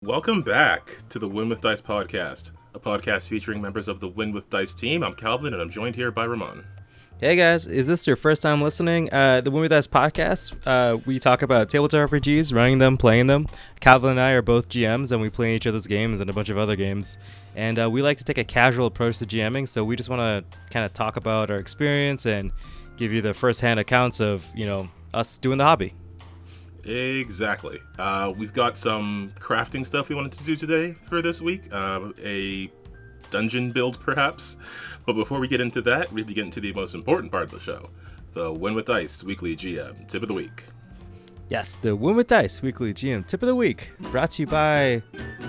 Welcome back to the Win with Dice podcast, a podcast featuring members of the Win with Dice team. I'm Calvin, and I'm joined here by Ramon. Hey guys, is this your first time listening? The Win with Dice podcast, we talk about tabletop RPGs, running them, playing them. Calvin and I are both GMs, and we play each other's games and a bunch of other games. And we like to take a casual approach to GMing, so we just want to kind of talk about our experience and give you the first-hand accounts of, us doing the hobby. Exactly. We've got some crafting stuff we wanted to do today for this week. A dungeon build, perhaps. But before we get into that, we have to get into the most important part of the show. The Win with Dice Weekly GM Tip of the Week. Yes, the Win with Dice Weekly GM Tip of the Week. Brought to you by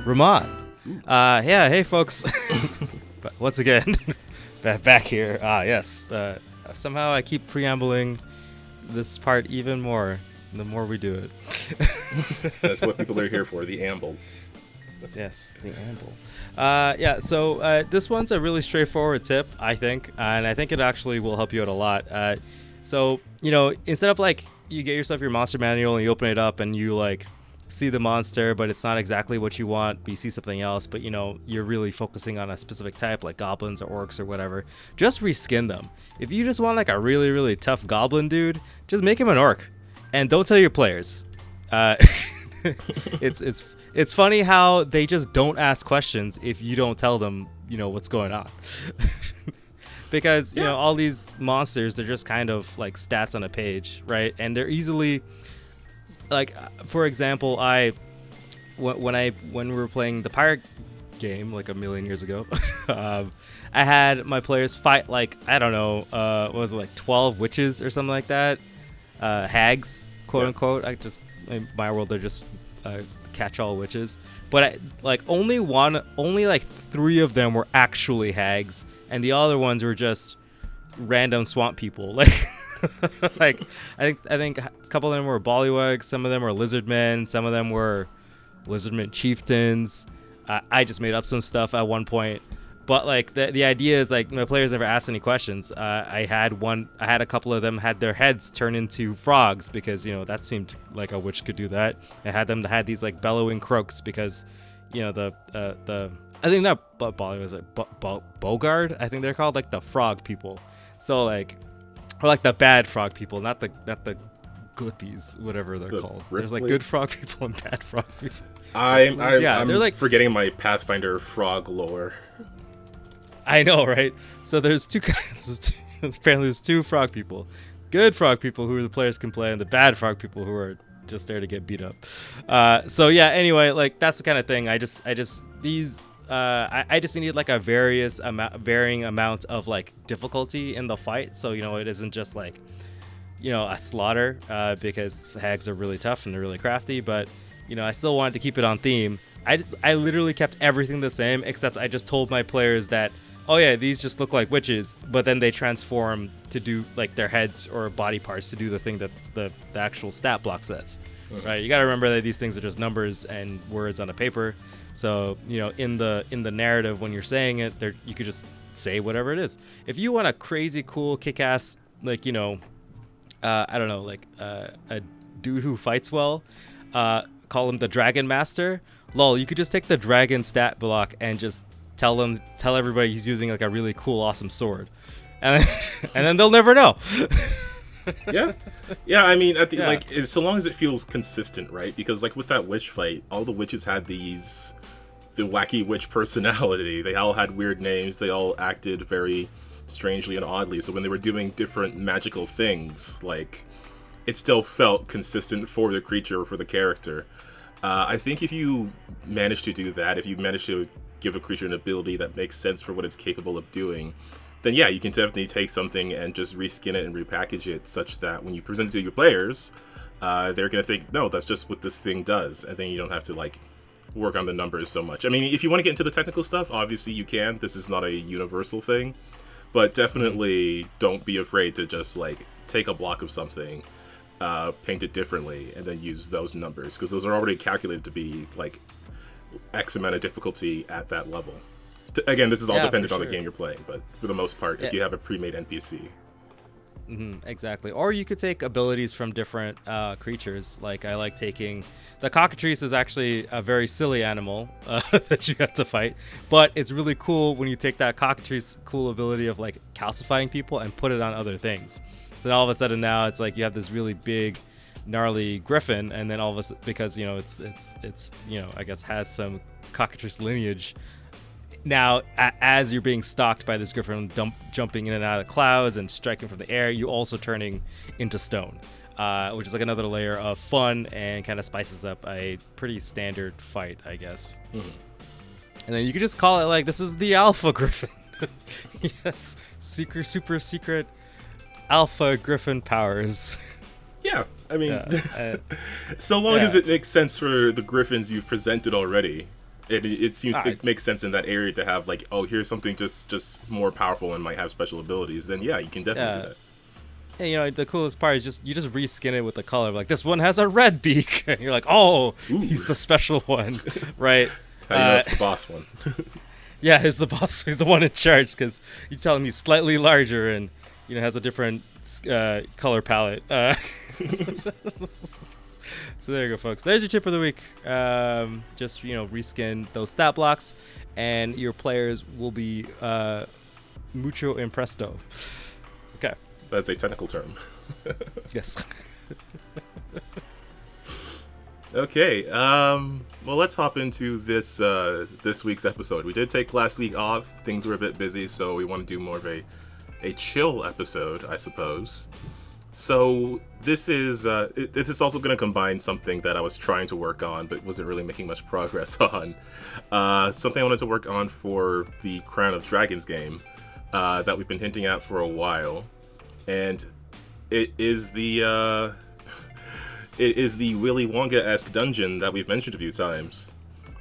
Ramon. Hey folks. Once again, back here. Yes. Somehow I keep preambling this part even more the more we do it. That's what people are here for, the amble. Yes, the amble. So this one's a really straightforward tip, I think, and I think it actually will help you out a lot. So, instead of you get yourself your monster manual and you open it up and you see the monster, but it's not exactly what you want, but you see something else, but you're really focusing on a specific type like goblins or orcs or whatever, just reskin them. If you just want a really, really tough goblin dude, just make him an orc. And don't tell your players. It's funny how they just don't ask questions if you don't tell them, what's going on. Because, all these monsters, they're just kind of like stats on a page, right? And they're easily, for example, when we were playing the pirate game a million years ago, I had my players fight 12 witches or something like that. Hags, quote unquote. In my world, they're just catch-all witches. But only 3 of them were actually hags, and the other ones were just random swamp people. I think a couple of them were ballywags, some of them were lizardmen, some of them were lizardmen chieftains. I just made up some stuff at one point. But the idea is my players never asked any questions. I had a couple of them had their heads turn into frogs because that seemed like a witch could do that. I had them had these bellowing croaks because the I think not Bolly was Bogard, I think they're called the frog people. So or the bad frog people, not the glippies, whatever they're called. There's good frog people and bad frog people. I'm they're forgetting my Pathfinder frog lore. I know, right? So there's two guys. Apparently, there's 2 frog people. Good frog people who the players can play, and the bad frog people who are just there to get beat up. Anyway, that's the kind of thing. I just needed a varying amount of difficulty in the fight. So it isn't just a slaughter because hags are really tough and they're really crafty. But I still wanted to keep it on theme. I literally kept everything the same, except I just told my players that, oh yeah, these just look like witches, but then they transform to do their heads or body parts to do the thing that the actual stat block says. Right? You got to remember that these things are just numbers and words on a paper. So in the narrative when you're saying it, you could just say whatever it is. If you want a crazy cool kick-ass a dude who fights well, call him the Dragon Master. Lol, you could just take the dragon stat block and just tell everybody he's using a really cool, awesome sword, and then they'll never know. Yeah. I mean, so long as it feels consistent, right? Because with that witch fight, all the witches had the wacky witch personality. They all had weird names. They all acted very strangely and oddly. So when they were doing different magical things, it still felt consistent for the creature or for the character. I think if you manage to do that, if you manage to give a creature an ability that makes sense for what it's capable of doing, then yeah, you can definitely take something and just reskin it and repackage it such that when you present it to your players, they're going to think, no, that's just what this thing does, and then you don't have to work on the numbers so much. I mean, if you want to get into the technical stuff, obviously you can. This is not a universal thing, but definitely don't be afraid to just take a block of something, paint it differently, and then use those numbers, because those are already calculated to be X amount of difficulty at that level. Again, this is all dependent on the game you're playing, but for the most part, if you have a pre-made NPC. Exactly. Or you could take abilities from different creatures. Like I like taking the cockatrice is actually a very silly animal that you have to fight, but it's really cool when you take that cockatrice cool ability of like calcifying people and put it on other things. So all of a sudden now it's like you have this really big, gnarly griffin, and then all of a sudden, because it's I guess has some cockatrice lineage. Now, as you're being stalked by this griffin, jumping in and out of the clouds and striking from the air, you also turning into stone, which is like another layer of fun and kind of spices up a pretty standard fight, I guess. And then you could just call it like, this is the alpha griffin. Yes, super secret alpha griffin powers. Yeah, I mean, so long as it makes sense for the griffins you've presented already. It seems it makes sense in that area to have like, oh, here's something just more powerful and might have special abilities. Then yeah, you can definitely do that. Yeah, the coolest part is you just reskin it with the color. Like this one has a red beak, and you're like, oh, he's the special one, right? That's how you know it's the boss one. Yeah, he's the boss. He's the one in charge because you tell him he's slightly larger and has a different color palette. So there you go, folks. There's your tip of the week. Just reskin those stat blocks, and your players will be mucho impresto. Okay. That's a technical term. Yes. Okay. Well, let's hop into this week's episode. We did take last week off. Things were a bit busy, so we want to do more of a chill episode, I suppose. So this is also going to combine something that I was trying to work on but wasn't really making much progress on. Something I wanted to work on for the Crown of Dragons game that we've been hinting at for a while, and it is the Willy Wonka-esque dungeon that we've mentioned a few times.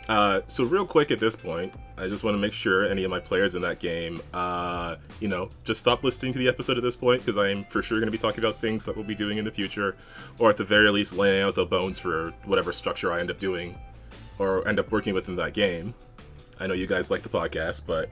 So real quick at this point, I just want to make sure any of my players in that game, just stop listening to the episode at this point, because I am for sure going to be talking about things that we'll be doing in the future, or at the very least laying out the bones for whatever structure I end up doing, or end up working with in that game. I know you guys like the podcast, but...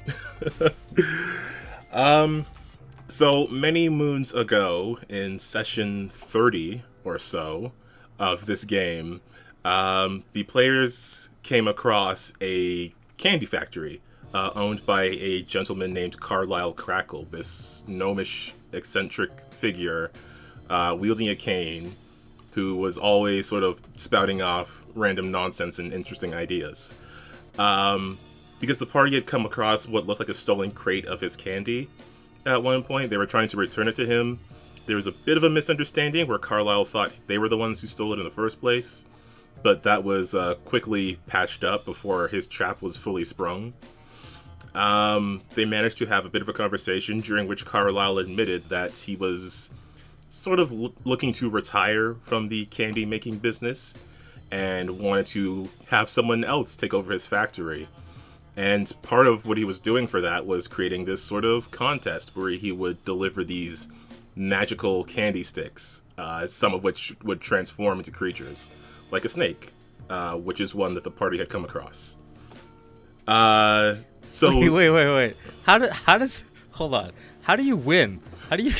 So many moons ago, in session 30 or so of this game, the players came across a candy factory owned by a gentleman named Carlyle Crackle, this gnomish, eccentric figure wielding a cane who was always sort of spouting off random nonsense and interesting ideas. Because the party had come across what looked like a stolen crate of his candy at one point, they were trying to return it to him. There was a bit of a misunderstanding where Carlyle thought they were the ones who stole it in the first place, but that was quickly patched up before his trap was fully sprung. They managed to have a bit of a conversation during which Carlyle admitted that he was sort of looking to retire from the candy making business and wanted to have someone else take over his factory. And part of what he was doing for that was creating this sort of contest where he would deliver these magical candy sticks, some of which would transform into creatures, like a snake, which is one that the party had come across. So wait. Hold on. How do you win? How do you?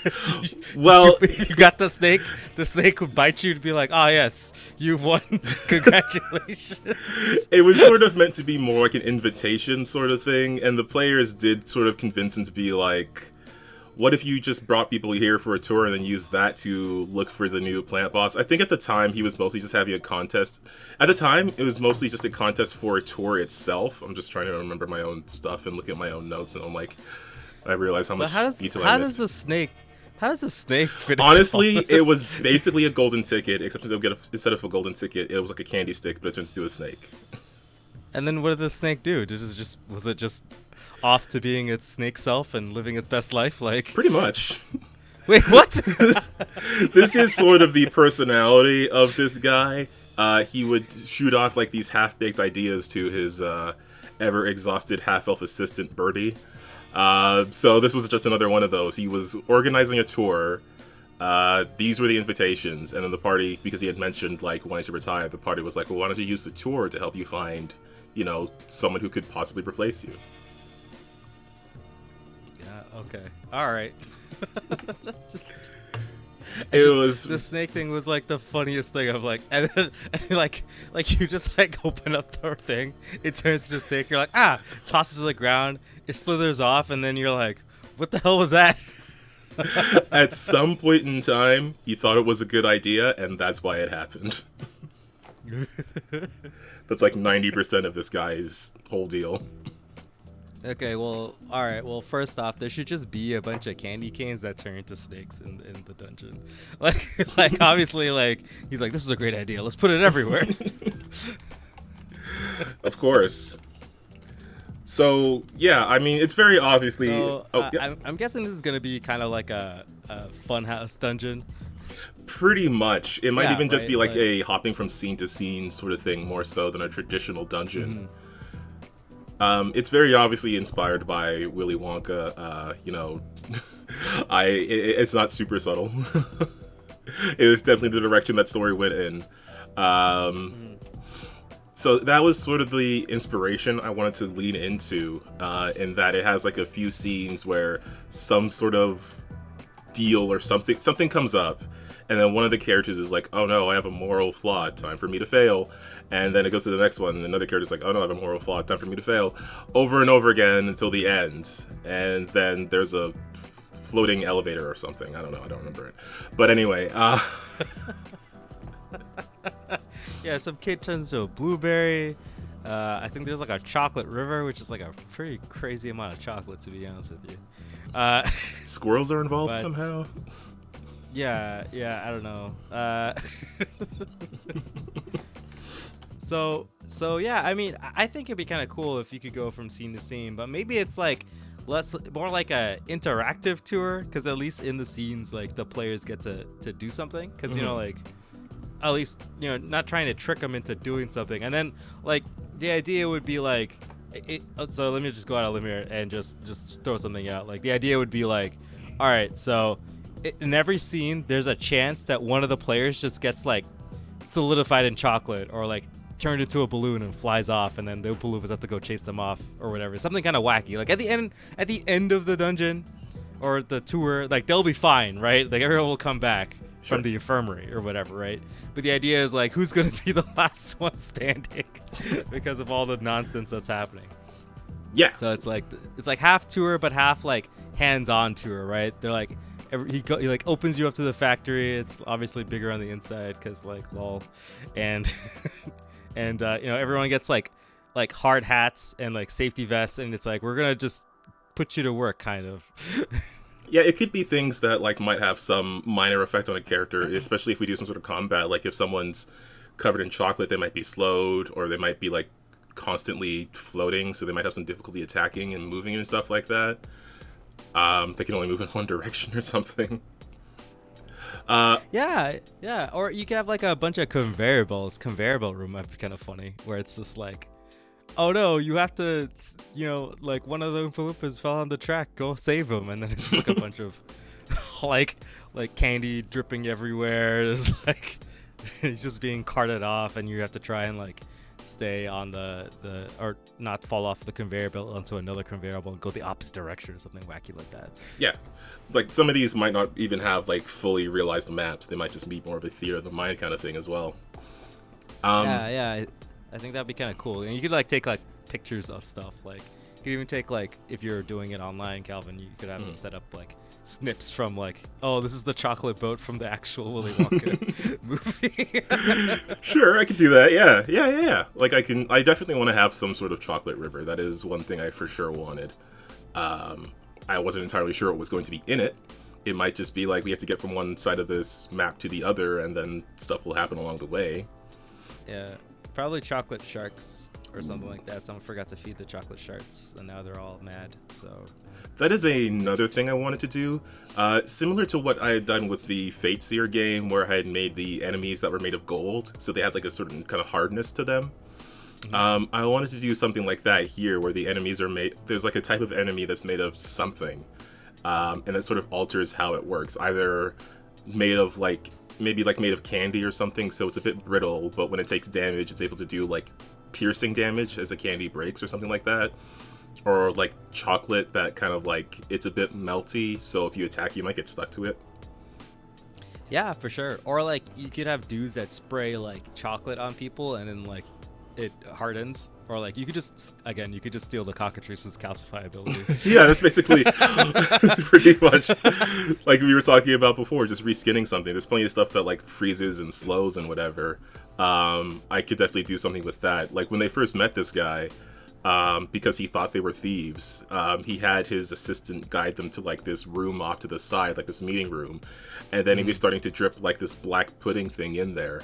You got the snake. The snake would bite you to be like, "Oh yes, you won! Congratulations." It was sort of meant to be more like an invitation sort of thing, and the players did sort of convince him to be like, what if you just brought people here for a tour and then used that to look for the new plant boss? I think at the time he was mostly just having a contest. At the time, it was mostly just a contest for a tour itself. I'm just trying to remember my own stuff and look at my own notes, and I'm like, I realize how much detail I missed. How does the snake fit? Honestly, it was basically a golden ticket, except instead of a golden ticket, it was like a candy stick, but it turns into a snake. And then what did the snake do? Was it just off to being its snake self and living its best life? Like pretty much. Wait, what? This is sort of the personality of this guy. He would shoot off like these half-baked ideas to his ever-exhausted half-elf assistant Birdie. So this was just another one of those. He was organizing a tour. These were the invitations, and then the party, because he had mentioned like wanting to retire, the party was like, well, why don't you use the tour to help you find, someone who could possibly replace you. Yeah. Okay. All right. Just, the snake thing was like the funniest thing. I'm like, and then like you just like open up the thing, it turns to a snake. You're like, tosses to the ground, it slithers off, and then you're like, what the hell was that? At some point in time, he thought it was a good idea, and that's why it happened. That's like 90% of this guy's whole deal. Okay, well, all right. Well, first off, there should just be a bunch of candy canes that turn into snakes in the dungeon. Like obviously, like he's like, this is a great idea. Let's put it everywhere. Of course. So yeah, I mean, it's very obviously. So, I'm guessing this is gonna be kind of like a funhouse dungeon. Pretty much. It might even just be like like a hopping from scene to scene sort of thing, more so than a traditional dungeon. Mm-hmm. It's very obviously inspired by Willy Wonka. It's not super subtle. It was definitely the direction that story went in. So that was sort of the inspiration I wanted to lean into, in that it has like a few scenes where some sort of deal or something comes up, and then one of the characters is like, oh no, I have a moral flaw, time for me to fail. And then it goes to the next one, and another character's like, oh no, I have a moral flaw, time for me to fail. Over and over again until the end. And then there's a floating elevator or something. I don't know, I don't remember it. But anyway, yeah, some kid turns into a blueberry. I think there's like a chocolate river, which is like a pretty crazy amount of chocolate, to be honest with you. Squirrels are involved somehow. Yeah, I don't know. So yeah, I mean, I think it'd be kind of cool if you could go from scene to scene, but maybe it's like more like a interactive tour, because at least in the scenes, like the players get to do something, because you know, like at least, you know, not trying to trick them into doing something. And then like the idea would be like so let me just go out of limb here and just throw something out. Like the idea would be like, all right, so in every scene there's a chance that one of the players just gets like solidified in chocolate, or like turned into a balloon and flies off, and then the balloons have to go chase them off or whatever. Something kind of wacky. Like at the end of the dungeon or the tour, like they'll be fine, right? Like everyone will come back from the infirmary or whatever, right? But the idea is like, who's gonna be the last one standing because of all the nonsense that's happening. Yeah. So it's like half tour but half like hands-on tour, right? They're like he like opens you up to the factory. It's obviously bigger on the inside because like lol, and and you know, everyone gets like hard hats and like safety vests, and it's like, we're gonna just put you to work, kind of. Yeah, it could be things that like might have some minor effect on a character, especially if we do some sort of combat. Like if someone's covered in chocolate, they might be slowed, or they might be like constantly floating, so they might have some difficulty attacking and moving and stuff like that. They can only move in one direction or something. Yeah. Or you could have like a bunch of conveyor belts. Conveyor belt room might be kind of funny, where it's just like, oh no, you have to, you know, like one of the Oompa Loompas fell on the track, go save him, and then it's just like a bunch of like candy dripping everywhere. It's like he's just being carted off, and you have to try and like stay on the or not fall off the conveyor belt onto another conveyor belt and go the opposite direction or something wacky like that. Yeah, like some of these might not even have like fully realized maps. They might just be more of a theater of the mind kind of thing as well. Yeah, I think that'd be kind of cool. And you could like take like pictures of stuff. Like you could even take like, if you're doing it online, Calvin, you could have it set up like snips from like, oh, this is the chocolate boat from the actual Willy Wonka movie. Sure, I could do that. Yeah. Like I definitely want to have some sort of chocolate river. That is one thing I for sure wanted. I wasn't entirely sure what was going to be in it. It might just be like we have to get from one side of this map to the other, and then stuff will happen along the way. Yeah, probably chocolate sharks or something like that. Someone forgot to feed the chocolate sharks, and now they're all mad. So that is another thing I wanted to do. Similar to what I had done with the Fate Seer game, where I had made the enemies that were made of gold, so they had like a certain kind of hardness to them. I wanted to do something like that here, where the enemies are made, there's like a type of enemy that's made of something, and that sort of alters how it works. Either made of like, maybe like made of candy or something, so it's a bit brittle, but when it takes damage, it's able to do like piercing damage as the candy breaks or something like that. or like chocolate that kind of like it's a bit melty, so if you attack you might get stuck to it. Yeah, for sure. Or like you could have dudes that spray like chocolate on people and then like it hardens. Or like you could just steal the cockatrice's calcify ability. Yeah, that's basically pretty much like we were talking about before, just reskinning something. There's plenty of stuff that like freezes and slows and whatever. I could definitely do something with that. Like when they first met this guy, because he thought they were thieves, he had his assistant guide them to like this room off to the side, like this meeting room, and then he was starting to drip like this black pudding thing in there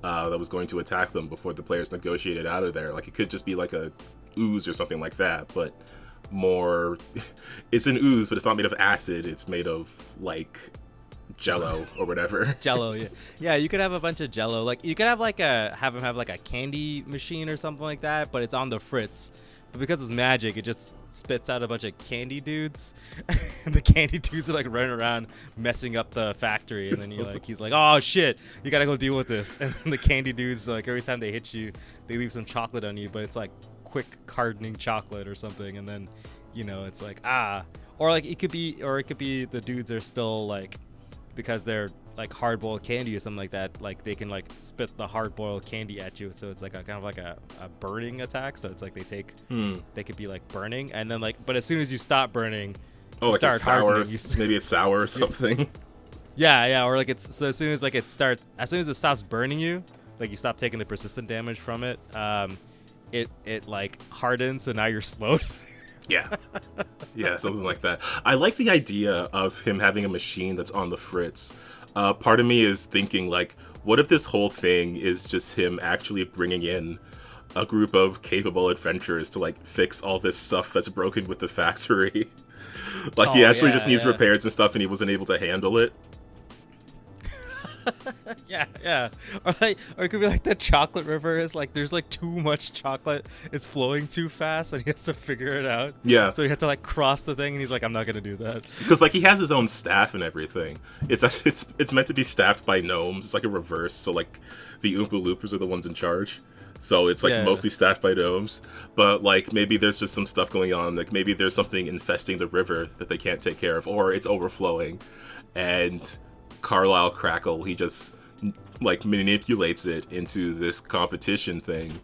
that was going to attack them before the players negotiated out of there. Like it could just be like a ooze or something like that, but more it's an ooze, but it's not made of acid, it's made of like jello or whatever. Jello, yeah. You could have a bunch of jello. Like you could have like have him have like a candy machine or something like that, but it's on the fritz. But because it's magic, it just spits out a bunch of candy dudes. And the candy dudes are like running around messing up the factory. And then he's like, oh shit, you gotta go deal with this. And then the candy dudes, like every time they hit you, they leave some chocolate on you, but it's like quick hardening chocolate or something. And then, it's like, or like it could be the dudes are still like, because they're like hard-boiled candy or something like that, like they can like spit the hard-boiled candy at you, so it's like a kind of like a burning attack. So it's like they could be like burning, and then like, but as soon as you stop burning, like start it's sour, maybe it's sour or something. Yeah, or like it's so as soon as it stops burning you, like you stop taking the persistent damage from it, it like hardens, so now you're slowed. Yeah, something like that. I like the idea of him having a machine that's on the fritz. Part of me is thinking, like, what if this whole thing is just him actually bringing in a group of capable adventurers to, like, fix all this stuff that's broken with the factory? Like, he actually just needs repairs and stuff, and he wasn't able to handle it. yeah. Or it could be like the chocolate river is like there's like too much chocolate, it's flowing too fast, and he has to figure it out. Yeah. So he had to like cross the thing, and he's like, I'm not gonna do that. Because like he has his own staff and everything. It's meant to be staffed by gnomes. It's like a reverse. So like the Oompa Loopers are the ones in charge. So it's like mostly staffed by gnomes. But like maybe there's just some stuff going on. Like maybe there's something infesting the river that they can't take care of, or it's overflowing, and Carlyle Crackle, he just like manipulates it into this competition thing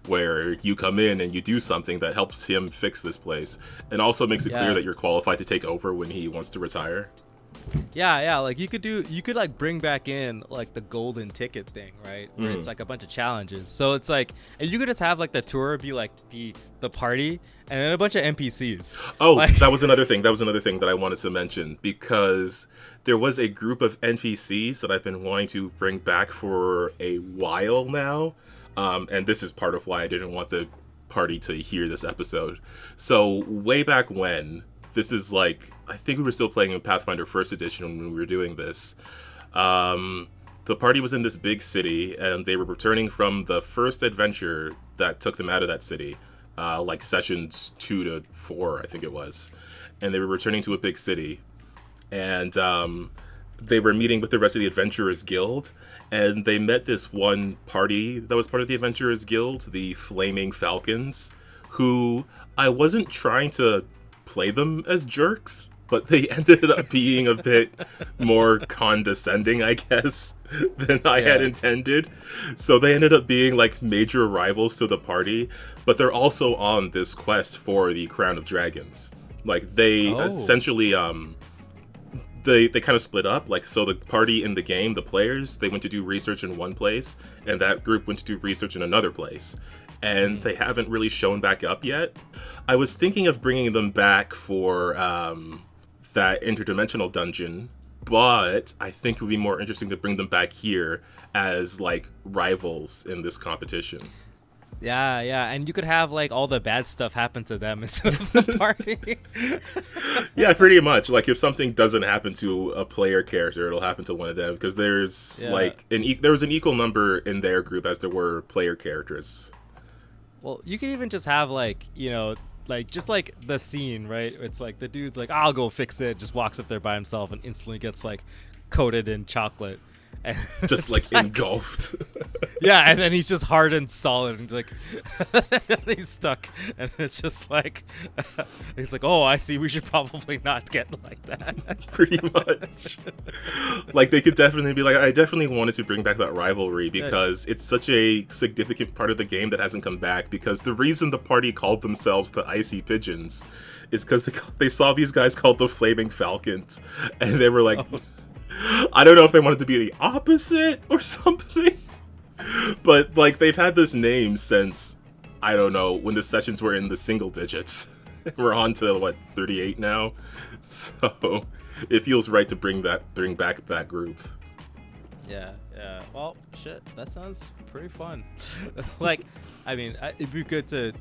where you come in and you do something that helps him fix this place, and also makes it clear that you're qualified to take over when he wants to retire. Yeah, like you could like bring back in like the golden ticket thing, right? Where it's like a bunch of challenges. So it's like, and you could just have like the tour be like the party, and then a bunch of NPCs. Oh, like, that was another thing that I wanted to mention, because there was a group of NPCs that I've been wanting to bring back for a while now. And this is part of why I didn't want the party to hear this episode. So way back when, this is like, I think we were still playing in Pathfinder First Edition when we were doing this. The party was in this big city, and they were returning from the first adventure that took them out of that city. Like sessions 2 to 4, I think it was. And they were returning to a big city. And they were meeting with the rest of the Adventurers Guild. And they met this one party that was part of the Adventurers Guild, the Flaming Falcons, who I wasn't trying to play them as jerks, but they ended up being a bit more condescending, I guess, than I had intended. So they ended up being like major rivals to the party, but they're also on this quest for the Crown of Dragons. Like they essentially they kind of split up. Like, so the party in the game, the players, they went to do research in one place, and that group went to do research in another place. And they haven't really shown back up yet. I was thinking of bringing them back for that interdimensional dungeon, but I think it would be more interesting to bring them back here as like rivals in this competition. Yeah, and you could have like all the bad stuff happen to them instead of the party. Yeah, pretty much. Like if something doesn't happen to a player character, it'll happen to one of them, because there's like there was an equal number in their group as there were player characters. Well, you could even just have like, like just like the scene, right? It's like the dude's like, I'll go fix it, just walks up there by himself and instantly gets like coated in chocolate. And just like engulfed. Yeah, and then he's just hard and solid, and like he's stuck, and it's just like he's like, oh, I see. We should probably not get like that. Pretty much. Like they could definitely be like, I definitely wanted to bring back that rivalry because it's such a significant part of the game that hasn't come back. Because the reason the party called themselves the Icy Pigeons is because they saw these guys called the Flaming Falcons, and they were like, I don't know if they wanted to be the opposite or something. But, like, they've had this name since, I don't know, when the sessions were in the single digits. We're on to, 38 now? So, it feels right to bring back that group. Yeah. Well, shit, that sounds pretty fun. Like, I mean, it'd be good to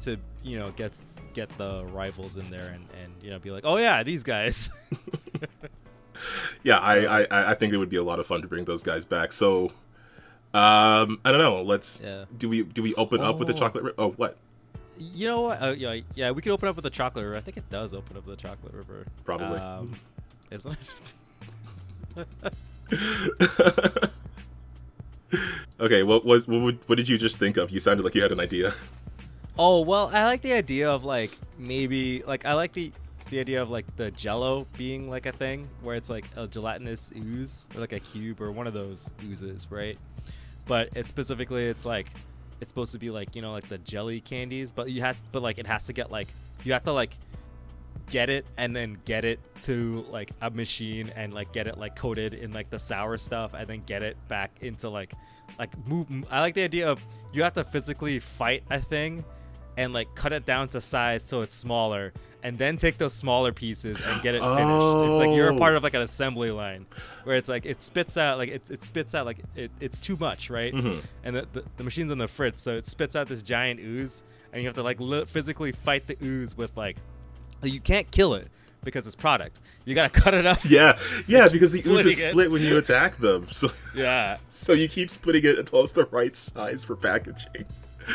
get the rivals in there and be like, oh, yeah, these guys. Yeah, I think it would be a lot of fun to bring those guys back. So... I don't know. Do we open up with the chocolate? Oh, what? You know what? Yeah. We could open up with the chocolate river. I think it does open up with the chocolate river. Probably. Isn't it? Okay. What did you just think of? You sounded like you had an idea. Oh well, I like the idea of maybe I like the idea of the Jello being like a thing where it's like a gelatinous ooze or like a cube or one of those oozes, right? But it's specifically it's supposed to be like the jelly candies, but it has to get you have to get it and then get it to a machine and get it coated in the sour stuff and then get it back into move. I like the idea of you have to physically fight a thing and cut it down to size so it's smaller and then take those smaller pieces and get it finished. It's like you're a part of an assembly line where it's it spits out it spits out it's too much, right? Mm-hmm. And the machine's on the fritz, so it spits out this giant ooze and you have to physically fight the ooze with you can't kill it because it's product. You gotta cut it up. Yeah, because the ooze is split when you attack them. So yeah. So you keep splitting it until it's the right size for packaging.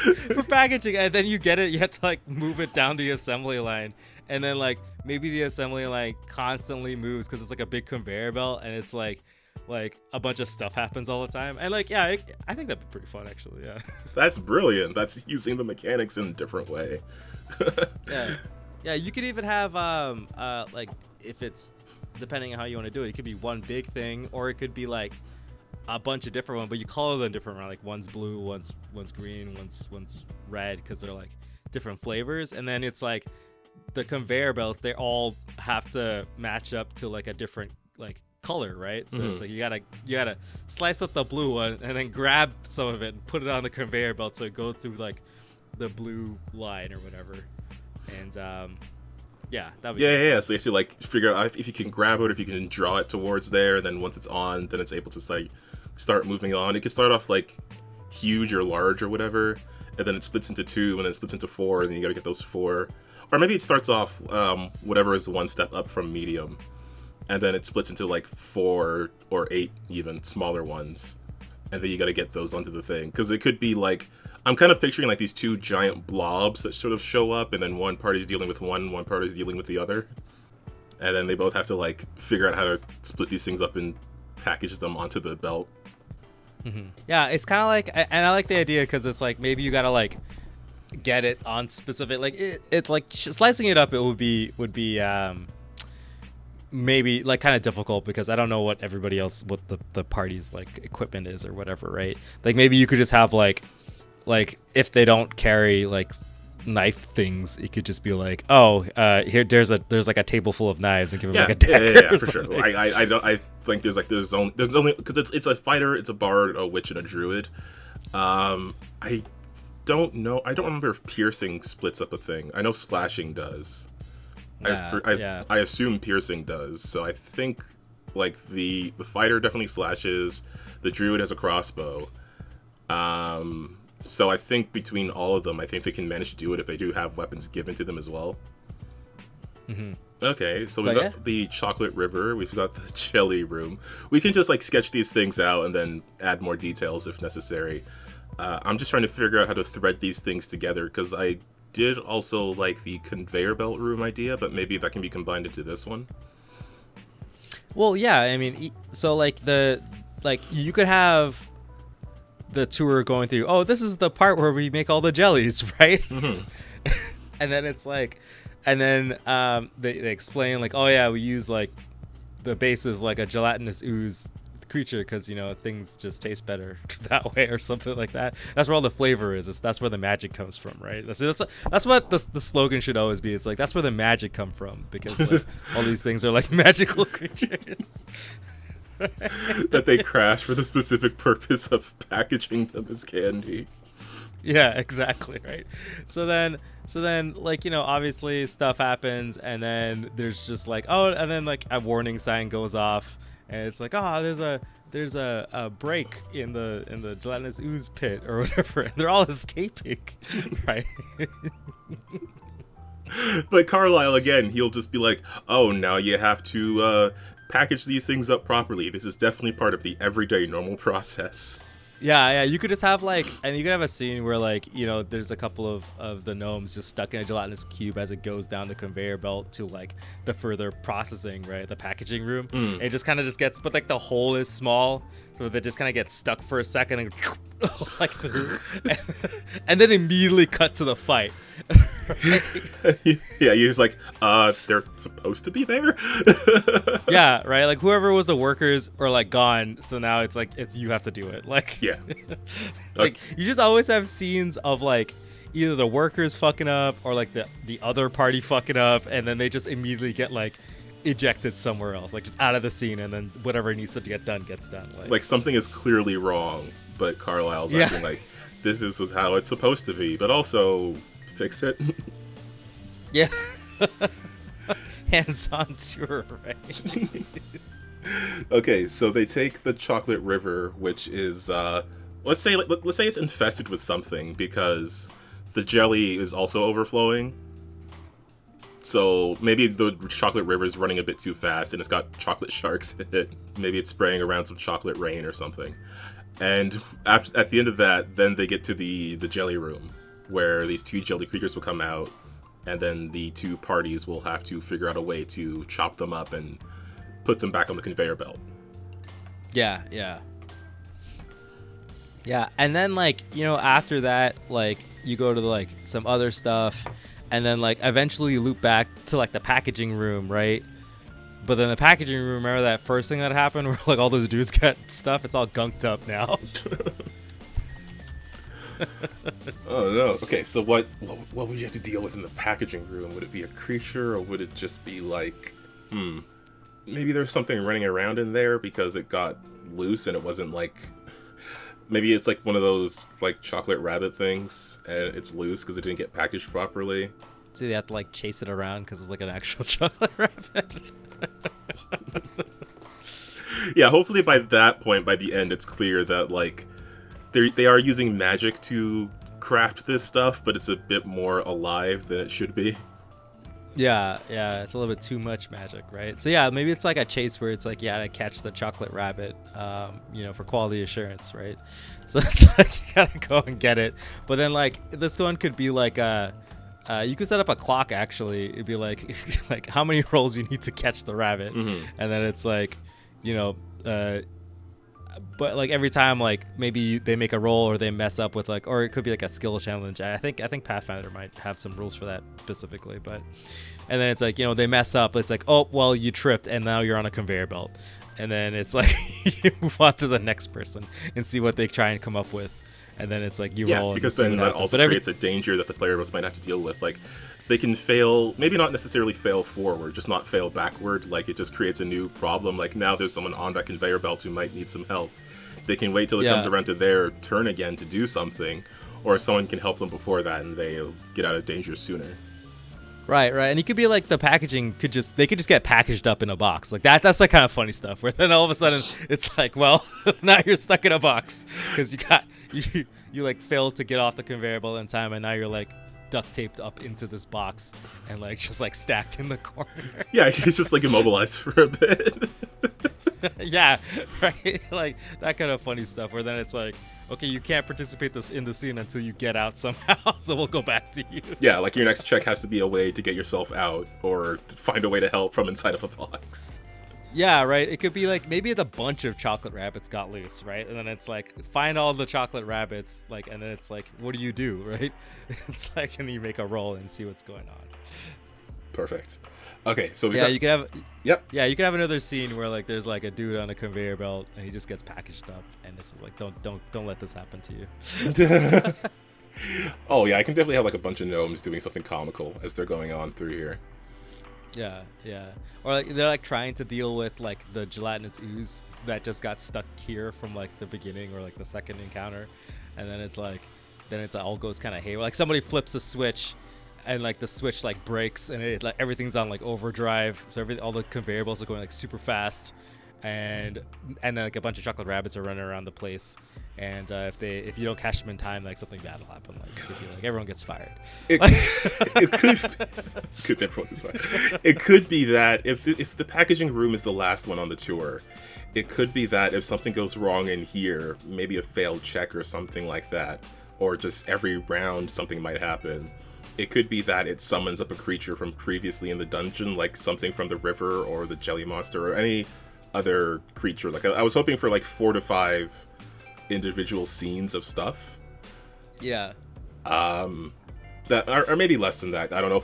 And then you get it. You have to move it down the assembly line, and then maybe the assembly line constantly moves because it's a big conveyor belt, and it's like a bunch of stuff happens all the time. And I think that'd be pretty fun actually. Yeah. That's brilliant. That's using the mechanics in a different way. Yeah. You could even have if it's depending on how you want to do it, it could be one big thing, or it could be a bunch of different ones, but you color them different. One's blue, one's green, one's red, because they're different flavors. And then it's the conveyor belts, they all have to match up to a different color, right? So it's you gotta slice up the blue one and then grab some of it and put it on the conveyor belt so it goes through the blue line or whatever. And that'd be yeah. So you have to figure out if you can grab it, if you can draw it towards there, and then once it's on, then it's able to start moving on. It can start off huge or large or whatever, and then it splits into 2, and then it splits into 4, and then you gotta get those 4. Or maybe it starts off whatever is one step up from medium, and then it splits into 4 or 8 even smaller ones, and then you gotta get those onto the thing. Because it could be I'm kind of picturing these 2 giant blobs that sort of show up, and then one party's dealing with one party's dealing with the other, and then they both have to figure out how to split these things up and package them onto the belt. Mm-hmm. Yeah, it's kind of and I like the idea because it's maybe you gotta get it on specific it's slicing it up. It would be maybe kind of difficult because I don't know what everybody else what the party's equipment is or whatever, right? Maybe you could just have if they don't carry knife things, it could just be here there's a table full of knives and give them a dagger. Yeah, for sure. I think there's only because it's a fighter, it's a bard, a witch, and a druid. I don't know. I don't remember if piercing splits up a thing. I know slashing does. I assume piercing does. So I think the fighter definitely slashes. The druid has a crossbow. So I think between all of them, I think they can manage to do it if they do have weapons given to them as well. Mm-hmm. Okay, so we've got the chocolate river, we've got the jelly room. We can just sketch these things out and then add more details if necessary. I'm just trying to figure out how to thread these things together, because I did also like the conveyor belt room idea, but maybe that can be combined into this one. Well, yeah, I mean, so you could have the tour going through, oh, this is the part where we make all the jellies, right? Mm-hmm. And then it's like, and then they explain like, oh yeah, we use like the base is like a gelatinous ooze creature because, you know, things just taste better that way or something like that. That's where all the flavor is. That's where the magic comes from, right? That's what the slogan should always be. It's like, that's where the magic come from, because like, all these things are like magical creatures. That they crash for the specific purpose of packaging them as candy. Yeah, exactly, right. So then like, you know, obviously stuff happens, and then there's just like, oh, and then like a warning sign goes off, and it's like, oh, there's a break in the gelatinous ooze pit or whatever, and they're all escaping, right? But Carlyle, again, he'll just be like, oh, now you have to package these things up properly. This is definitely part of the everyday normal process. Yeah, you could just have like, and you could have a scene where like, you know, there's a couple of the gnomes just stuck in a gelatinous cube as it goes down the conveyor belt to like the further processing, right, the packaging room. It just kind of just gets, but like the hole is small, so they just kind of get stuck for a second and like, and then immediately cut to the fight. Yeah, he's like, they're supposed to be there. Yeah, right. Like whoever was the workers are like gone, so now it's like you have to do it. Like, yeah, like you just always have scenes of like either the workers fucking up or like the other party fucking up, and then they just immediately get like ejected somewhere else, like just out of the scene, and then whatever needs to get done gets done. Like something is clearly wrong, but Carlyle's acting like this is how it's supposed to be, but also fix it. Yeah. Hands-on tour, right? Okay, so they take the chocolate river, which is let's say it's infested with something, because the jelly is also overflowing. So maybe the chocolate river is running a bit too fast and it's got chocolate sharks in it. Maybe it's spraying around some chocolate rain or something. And at the end of that, then they get to the jelly room, where these two jelly creatures will come out, and then the two parties will have to figure out a way to chop them up and put them back on the conveyor belt. Yeah. And then like, you know, after that, like you go to like some other stuff, and then like eventually you loop back to like the packaging room, right? But then the packaging room, remember that first thing that happened where like all those dudes got stuff? It's all gunked up now. Oh no. Okay, so what would you have to deal with in the packaging room? Would it be a creature, or would it just be like, maybe there's something running around in there because it got loose and it wasn't like, maybe it's like one of those like chocolate rabbit things and it's loose because it didn't get packaged properly. So they have to like chase it around because it's like an actual chocolate rabbit. Yeah, hopefully by that point, by the end, it's clear that like they are using magic to craft this stuff, but it's a bit more alive than it should be. Yeah, it's a little bit too much magic, right? So yeah, maybe it's like a chase where it's like, yeah, to catch the chocolate rabbit, you know, for quality assurance, right? So it's like you gotta go and get it. But then like this one could be like you could set up a clock actually. It'd be like like how many rolls you need to catch the rabbit, and then it's like, you know, but like every time like maybe they make a roll or they mess up with like, or it could be like a skill challenge. I think Pathfinder might have some rules for that specifically, but and then it's like, you know, they mess up, it's like, oh well, you tripped and now you're on a conveyor belt, and then it's like you move on to the next person and see what they try and come up with, and then it's like you roll. Yeah, because then that also creates a danger that the player might have to deal with. Like they can fail, maybe not necessarily fail forward, just not fail backward. Like it just creates a new problem. Like now there's someone on that conveyor belt who might need some help. They can wait till it comes around to their turn again to do something, or someone can help them before that and they'll get out of danger sooner. Right. And it could be like the packaging could just get packaged up in a box. Like that's like kind of funny stuff where then all of a sudden it's like, well, now you're stuck in a box because you like failed to get off the conveyor belt in time, and now you're like duct taped up into this box and like just like stacked in the corner. Yeah, he's just like immobilized for a bit. Yeah, right. Like that kind of funny stuff where then it's like, okay, you can't participate in the scene until you get out somehow, so we'll go back to you. Yeah, like your next check has to be a way to get yourself out or to find a way to help from inside of a box. Yeah, right. It could be like maybe a bunch of chocolate rabbits got loose, right? And then it's like find all the chocolate rabbits, like, and then it's like, what do you do, right? It's like, and you make a roll and see what's going on. Perfect. Okay, so you could have. Yep. Yeah, you could have another scene where like there's like a dude on a conveyor belt and he just gets packaged up, and this is like, don't let this happen to you. Oh yeah, I can definitely have like a bunch of gnomes doing something comical as they're going on through here. Yeah, yeah. Or like they're like trying to deal with like the gelatinous ooze that just got stuck here from like the beginning or like the second encounter, and then it's like, all goes kind of haywire. Like somebody flips a switch, and like the switch like breaks, and it like everything's on like overdrive, so all the conveyor belts are going like super fast, and then like a bunch of chocolate rabbits are running around the place. And if you don't catch them in time, like something bad will happen. Like, it could be, like everyone gets fired. It could be everyone gets fired. It could be that if the packaging room is the last one on the tour, it could be that if something goes wrong in here, maybe a failed check or something like that, or just every round something might happen. It could be that it summons up a creature from previously in the dungeon, like something from the river or the jelly monster or any other creature. Like I was hoping for like 4 to 5 individual scenes of stuff. Yeah. That or maybe less than that. I don't know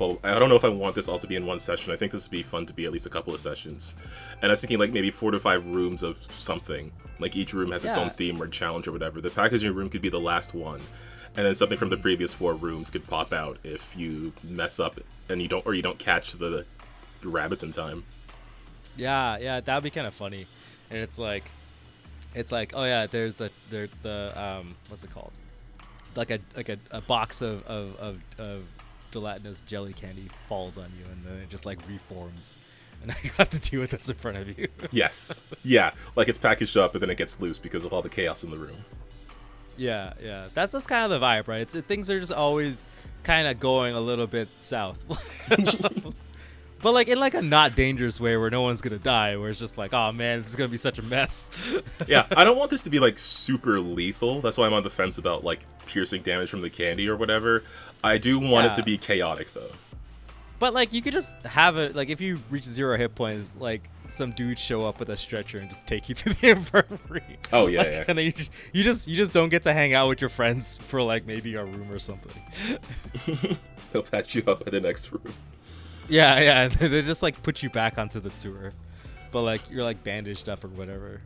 if I want this all to be in one session. I think this would be fun to be at least a couple of sessions. And I was thinking like maybe 4 to 5 rooms of something. Like each room has its own theme or challenge or whatever. The packaging room could be the last one. And then something from the previous 4 rooms could pop out if you mess up and you don't catch the rabbits in time. Yeah, that would be kind of funny. And it's like, oh yeah, there's the what's it called? Like a box of gelatinous jelly candy falls on you, and then it just like reforms, and now you have to deal with this in front of you. Yes. Yeah, like it's packaged up and then it gets loose because of all the chaos in the room. Yeah. That's kind of the vibe, right? Things are just always kind of going a little bit south. But like in like a not dangerous way where no one's gonna die, where it's just like, oh man, this is gonna be such a mess. Yeah, I don't want this to be like super lethal. That's why I'm on the fence about like piercing damage from the candy or whatever. I do want it to be chaotic though. But like you could just have it like if you reach 0 hit points, like some dude show up with a stretcher and just take you to the infirmary. Oh yeah, like, yeah. And then you just don't get to hang out with your friends for like maybe a room or something. They'll patch you up in the next room. Yeah, they just like put you back onto the tour, but like you're like bandaged up or whatever.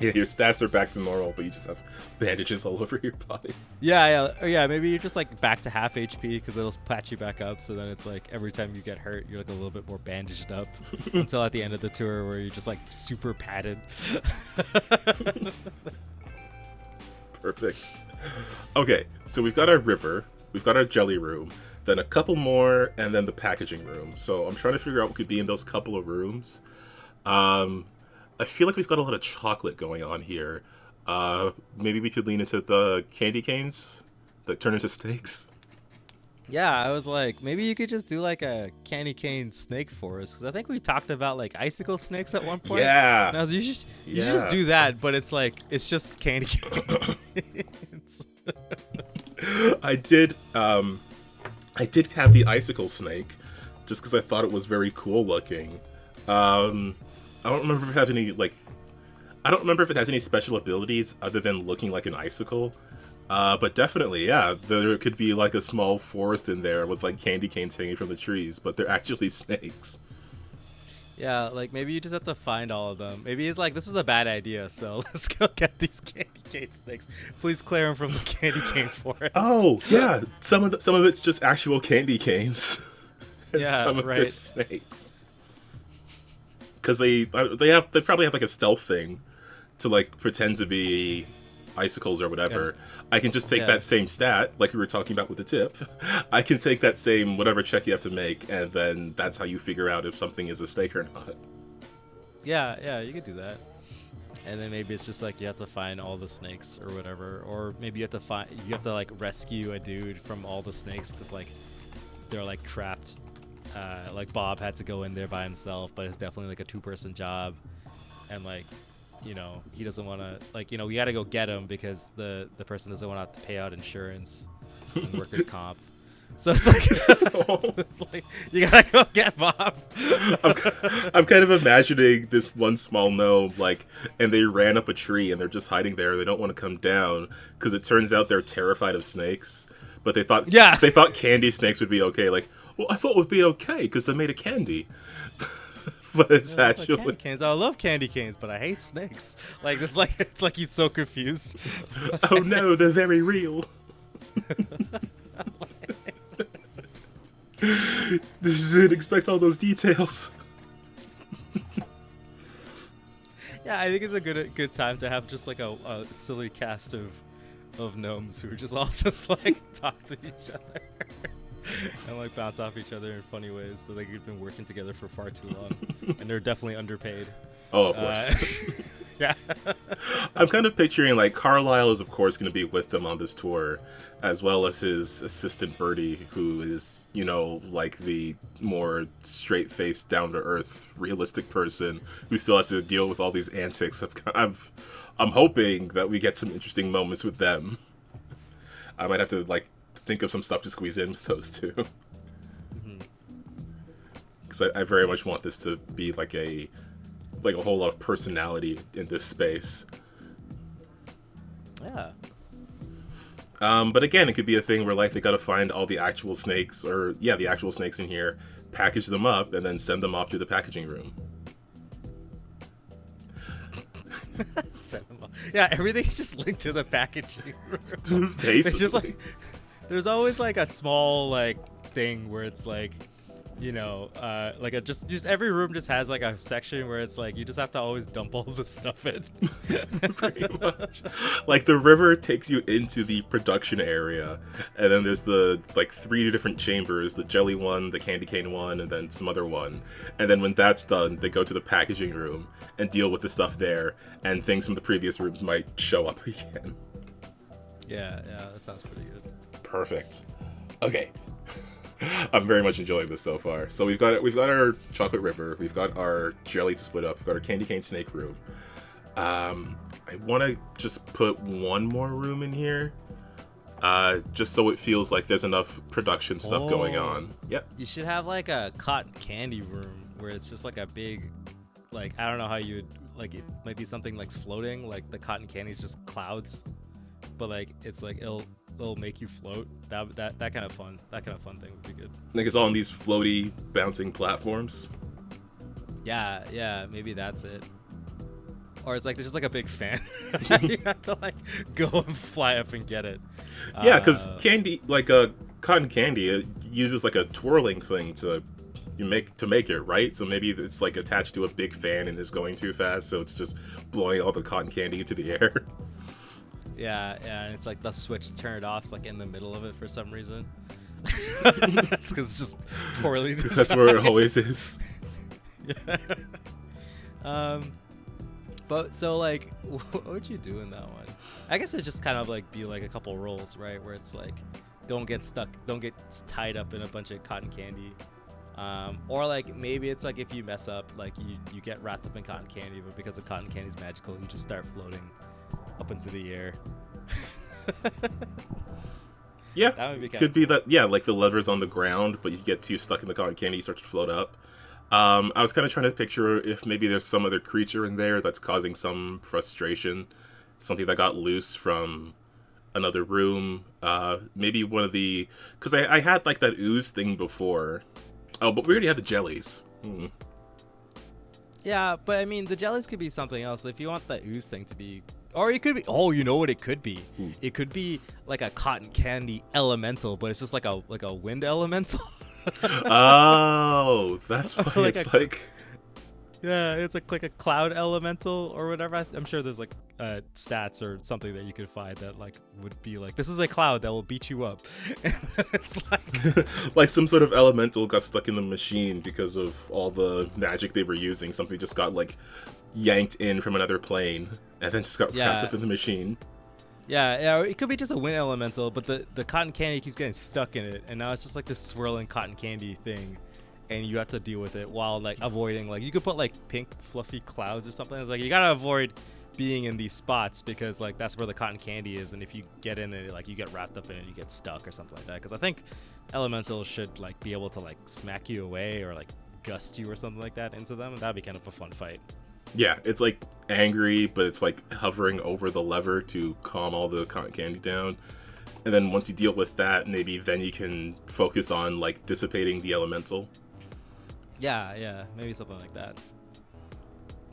Yeah, your stats are back to normal, but you just have bandages all over your body. Yeah. Maybe you're just like back to half HP because it'll patch you back up. So then it's like every time you get hurt, you're like a little bit more bandaged up until at the end of the tour where you're just like super padded. Perfect. Okay, so we've got our river, we've got our jelly room, then a couple more, and then the packaging room. So I'm trying to figure out what could be in those couple of rooms. I feel like we've got a lot of chocolate going on here. Maybe we could lean into the candy canes that turn into snakes. Yeah, I was like, maybe you could just do like a candy cane snake forest, because I think we talked about like icicle snakes at one point. Yeah. And I was, you should just do that, but it's like it's just candy canes. I did have the icicle snake, just because I thought it was very cool looking. I don't remember if it has any special abilities other than looking like an icicle. But definitely, yeah, there could be like a small forest in there with like candy canes hanging from the trees, but they're actually snakes. Yeah, like maybe you just have to find all of them. Maybe it's like, this was a bad idea, so let's go get these candy cane snakes. Please clear them from the candy cane forest. Oh yeah, some of it's just actual candy canes. And some of it's snakes. Because they probably have like a stealth thing to like pretend to be icicles or whatever. Yeah. I can just take that same stat, like we were talking about with the tip. I can take that same whatever check you have to make, and then that's how you figure out if something is a snake or not. Yeah, you could do that. And then maybe it's just like you have to find all the snakes or whatever, or maybe you have to like rescue a dude from all the snakes because like they're like trapped. Like Bob had to go in there by himself, but it's definitely like a 2-person job, and like, you know, he doesn't want to, like, you know, we got to go get him because the person doesn't want to have to pay out insurance and workers' comp. So it's like, it's like you gotta go get Bob. I'm kind of imagining this one small gnome, like, and they ran up a tree and they're just hiding there. They don't want to come down because it turns out they're terrified of snakes. But they thought candy snakes would be okay. Like, well, I thought it would be okay because they made a candy. But it's actually candy canes. I love candy canes, but I hate snakes. Like this, like it's like he's so confused. Oh no, they're very real. This didn't expect all those details. Yeah, I think it's a good time to have just like a silly cast of gnomes who just all just like talk to each other and like bounce off each other in funny ways. So they've been working together for far too long, and they're definitely underpaid. Oh, of course. Yeah. I'm kind of picturing like Carlyle is of course going to be with them on this tour, as well as his assistant Bertie, who is, you know, like the more straight-faced, down-to-earth, realistic person who still has to deal with all these antics. I'm hoping that we get some interesting moments with them. I might have to like think of some stuff to squeeze in with those two, because I very much want this to be like a whole lot of personality in this space. Yeah. But again, it could be a thing where like they gotta find all the actual snakes, the actual snakes in here, package them up, and then send them off to the packaging room. Yeah, everything's just linked to the packaging room. Basically. It's just like there's always like a small like thing where it's like, you know, like just every room just has like a section where it's like you just have to always dump all the stuff in. Pretty much. Like the river takes you into the production area, and then there's the like 3 different chambers, the jelly one, the candy cane one, and then some other one. And then when that's done, they go to the packaging room and deal with the stuff there, and things from the previous rooms might show up again. Yeah, that sounds pretty good. Perfect. Okay. I'm very much enjoying this so far. So we've got our chocolate river, we've got our jelly to split up, we've got our candy cane snake room. I want to just put one more room in here, just so it feels like there's enough production stuff going on. Yep. You should have like a cotton candy room where it's just like a big, like, I don't know how you would, like, it might be something like floating, like the cotton candy is just clouds, but like it's like it'll make you float. That kind of fun thing would be good. Like it's all on these floaty bouncing platforms. Yeah, maybe that's it. Or it's like there's just like a big fan. You have to like go and fly up and get it. Yeah, because candy, like cotton candy, it uses like a twirling thing to make it, right? So maybe it's like attached to a big fan and is going too fast, so it's just blowing all the cotton candy into the air. Yeah, and it's like the switch turned off, like in the middle of it for some reason. It's because it's just poorly designed. That's where it always is. Yeah. But so like, what would you do in that one? I guess it'd just kind of like be like a couple rolls, right? Where it's like, don't get tied up in a bunch of cotton candy. Or like maybe it's like if you mess up, like you get wrapped up in cotton candy, but because the cotton candy is magical, you just start floating up into the air. Yeah, that would be could be that. Yeah, like the lever's on the ground, but you get too stuck in the cotton candy, you start to float up. I was kind of trying to picture if maybe there's some other creature in there that's causing some frustration, something that got loose from another room. Maybe one of the, because I had like that ooze thing before. Oh, but we already had the jellies. Yeah, but I mean, the jellies could be something else. If you want the ooze thing to be, or it could be, oh, you know what it could be? It could be like a cotton candy elemental, but it's just like a wind elemental. Oh, that's why like it's like. Yeah, it's like a cloud elemental or whatever. I'm sure there's like stats or something that you could find that like would be like, this is a cloud that will beat you up. It's like like some sort of elemental got stuck in the machine because of all the magic they were using. Something just got like yanked in from another plane and then just got wrapped up in the machine. Yeah, it could be just a wind elemental, but the cotton candy keeps getting stuck in it, and now it's just like this swirling cotton candy thing. And you have to deal with it while like avoiding, like you could put like pink fluffy clouds or something. It's like you gotta avoid being in these spots because like that's where the cotton candy is, and if you get in it, like you get wrapped up in it, you get stuck or something like that. Because I think elementals should like be able to like smack you away or like gust you or something like that into them, and that'd be kind of a fun fight. Yeah, it's like angry, but it's like hovering over the lever to calm all the cotton candy down. And then once you deal with that, maybe then you can focus on like dissipating the elemental. Yeah, maybe something like that.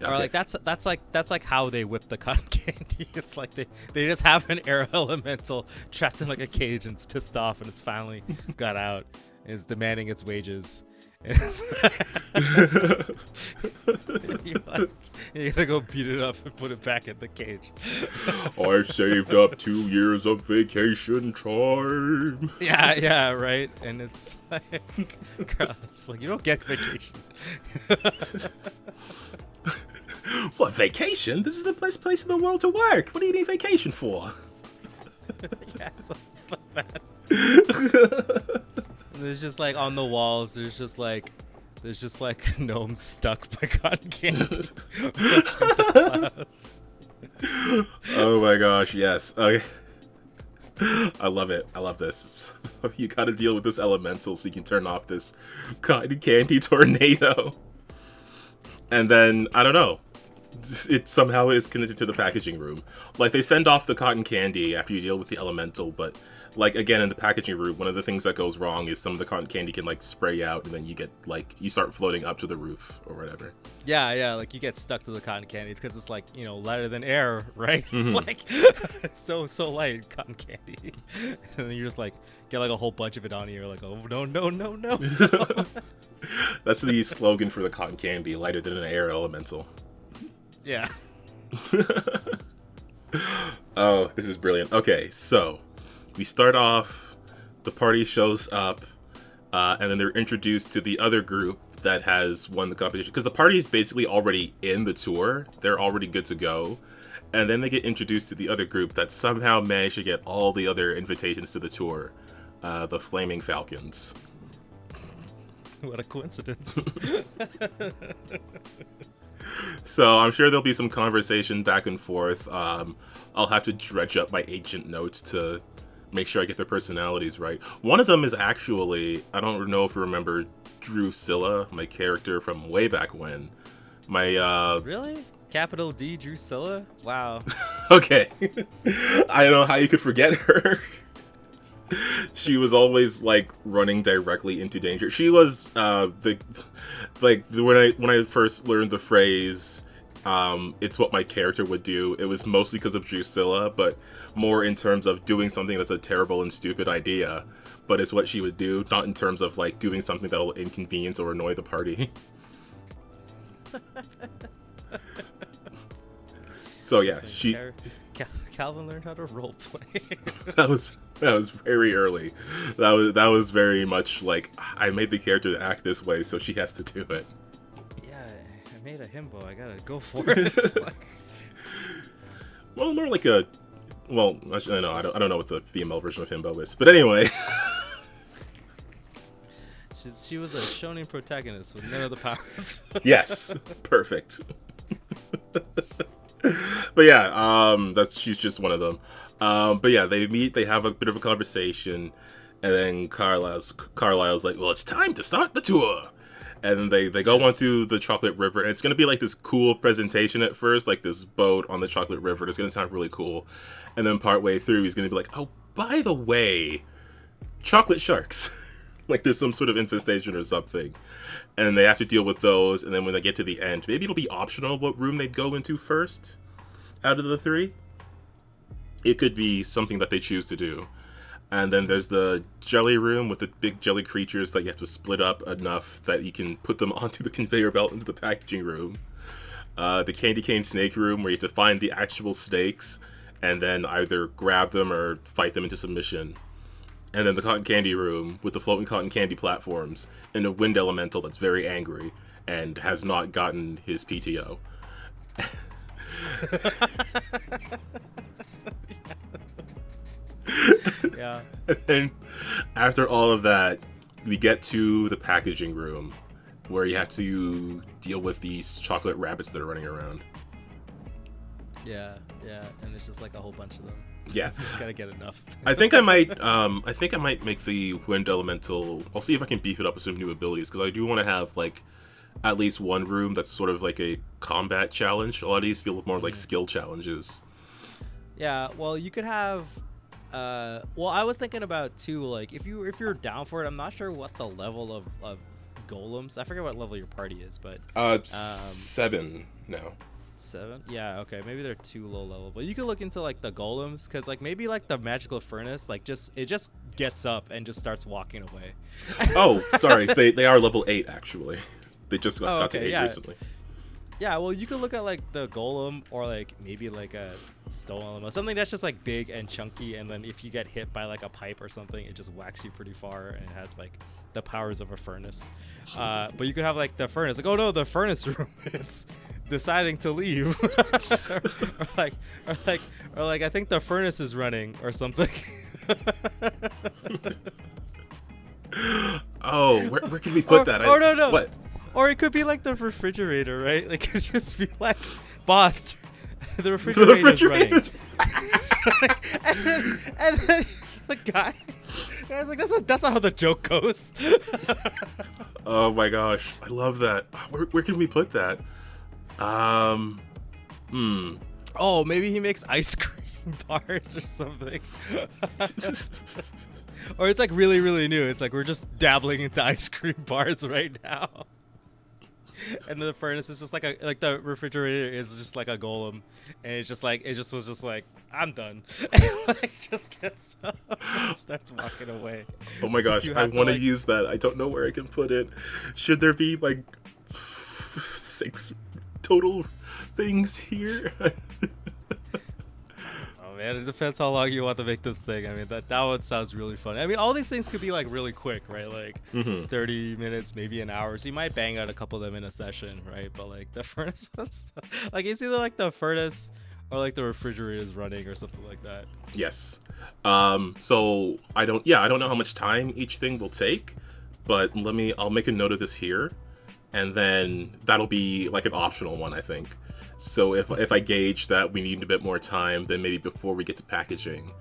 Okay. Or like that's like how they whip the cotton candy. It's like they just have an air elemental trapped in like a cage and it's pissed off and it's finally got out and is demanding its wages. And it's you gotta go beat it up and put it back in the cage. I saved up 2 years of vacation time. Yeah, right. And it's like you don't get vacation. What, vacation? This is the best place in the world to work. What do you need vacation for? Yeah, something like that. And there's just like on the walls, there's just like gnomes stuck by cotton candy. Oh my gosh, yes. Okay. I love it. I love this. You gotta deal with this elemental so you can turn off this cotton candy tornado. And then, I don't know, it somehow is connected to the packaging room. Like, they send off the cotton candy after you deal with the elemental, but, like, again, in the packaging room, one of the things that goes wrong is some of the cotton candy can, like, spray out, and then you get, like, you start floating up to the roof, or whatever. Yeah, like, you get stuck to the cotton candy, because it's, like, you know, lighter than air, right? Mm-hmm. Like, so light, cotton candy. And then you just, like, get, like, a whole bunch of it on you, you're like, oh, no. That's the slogan for the cotton candy, lighter than an air elemental. Yeah. Oh, this is brilliant. Okay, so we start off, the party shows up, and then they're introduced to the other group that has won the competition. Because the party is basically already in the tour. They're already good to go. And then they get introduced to the other group that somehow managed to get all the other invitations to the tour. The Flaming Falcons. What a coincidence. So I'm sure there'll be some conversation back and forth. I'll have to dredge up my agent notes to make sure I get their personalities right. One of them is actually, I don't know if you remember Drusilla, my character from way back when. Really? Capital D Drusilla? Wow. Okay. I don't know how you could forget her. She was always like running directly into danger. She was when I first learned the phrase, it's what my character would do. It was mostly because of Drusilla, but more in terms of doing something that's a terrible and stupid idea. But it's what she would do, not in terms of like doing something that'll inconvenience or annoy the party. So yeah, Calvin learned how to roleplay. That was very early. That was very much like, I made the character to act this way, so she has to do it. Yeah, I made a himbo. I gotta go for it. Well, more like a. Well, actually, no, I don't know what the female version of himbo is, but anyway. She was a shonen protagonist with none of the powers. Yes, perfect. But yeah, she's just one of them. But yeah, they meet, they have a bit of a conversation, and then Carlyle's like, well, it's time to start the tour. And then they go onto the Chocolate River, and it's going to be like this cool presentation at first, like this boat on the Chocolate River. It's going to sound really cool. And then partway through, he's going to be like, oh, by the way, chocolate sharks. Like there's some sort of infestation or something. And they have to deal with those, and then when they get to the end, maybe it'll be optional what room they go into first out of the three. It could be something that they choose to do. And then there's the jelly room with the big jelly creatures that you have to split up enough that you can put them onto the conveyor belt into the packaging room. The candy cane snake room where you have to find the actual snakes and then either grab them or fight them into submission. And then the cotton candy room with the floating cotton candy platforms and a wind elemental that's very angry and has not gotten his PTO. Yeah. And then after all of that, we get to the packaging room where you have to deal with these chocolate rabbits that are running around. Yeah, and it's just like a whole bunch of them. Yeah. You just gotta get enough. I think I might make the wind elemental. I'll see if I can beef it up with some new abilities, because I do want to have like at least one room that's sort of like a combat challenge. A lot of these feel more like skill challenges. Yeah, well, you could have. Well, I was thinking about too, like if you're down for it. I'm not sure what the level of golems. I forget what level your party is, but 7 now. 7? Yeah, okay, maybe they're too low level, but you could look into like the golems, because like maybe like the magical furnace, like it just gets up and just starts walking away. Oh, sorry, they are level 8 actually. They just got to 8 recently. Yeah, well, you could look at like the golem, or like maybe like a stone element, something that's just like big and chunky, and then if you get hit by like a pipe or something, it just whacks you pretty far, and it has like the powers of a furnace. But you could have like the furnace, like, oh no, the furnace room, it's deciding to leave. or like I think the furnace is running or something. Oh, where can we put that? No. What? Or it could be like the refrigerator, right? Like it could just be like, boss, the refrigerator's running. and then the guy, I was like, that's not how the joke goes. Oh my gosh, I love that. Where can we put that? Oh, maybe he makes ice cream bars or something. Or it's like really, really new. It's like we're just dabbling into ice cream bars right now. And the furnace is just like the refrigerator is just like a golem, and it just was just like, I'm done. And like just gets up and starts walking away. Oh my gosh, I want to use that. I don't know where I can put it. Should there be like 6 total things here? Man, it depends how long you want to make this thing. I mean, that one sounds really fun. I mean, all these things could be like really quick, right? Like 30 minutes, maybe an hour. So you might bang out a couple of them in a session, right? But like the furnace, like it's either like the furnace or like the refrigerator is running or something like that. Yes. So I don't know how much time each thing will take, but I'll make a note of this here, and then that'll be like an optional one, I think. So if I gauge that we need a bit more time, then maybe before we get to packaging,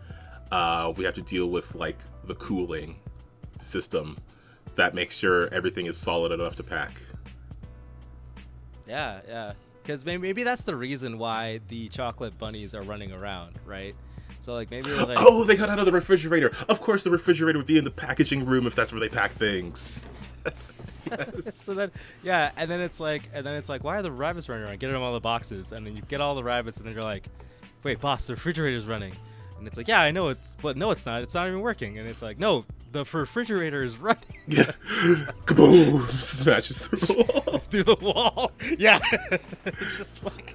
we have to deal with like the cooling system that makes sure everything is solid enough to pack. Yeah. Because maybe that's the reason why the chocolate bunnies are running around, right? So like maybe they're like, oh, they got out of the refrigerator. Of course, the refrigerator would be in the packaging room if that's where they pack things. Yes. So then, yeah, and then it's like, why are the rabbits running around? Get them all the boxes, and then you get all the rabbits, and then you're like, wait, boss, the refrigerator's running, and it's like, yeah, I know but no, it's not even working, and it's like, no, the refrigerator is running. Yeah, kaboom! Smashes through the wall. Through the wall. Yeah, it's just like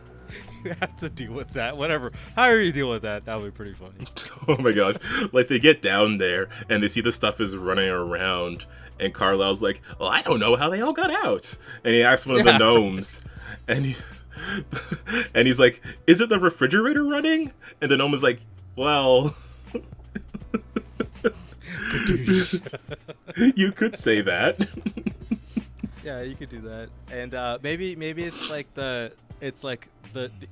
you have to deal with that. Whatever, however you deal with that, that would be pretty funny. Oh my gosh, like they get down there and they see the stuff is running around. And Carlyle's like, well, I don't know how they all got out. And he asks one of the gnomes, and he's like, is it the refrigerator running? And the gnome is like, well, you could say that. Yeah, you could do that. And maybe it's like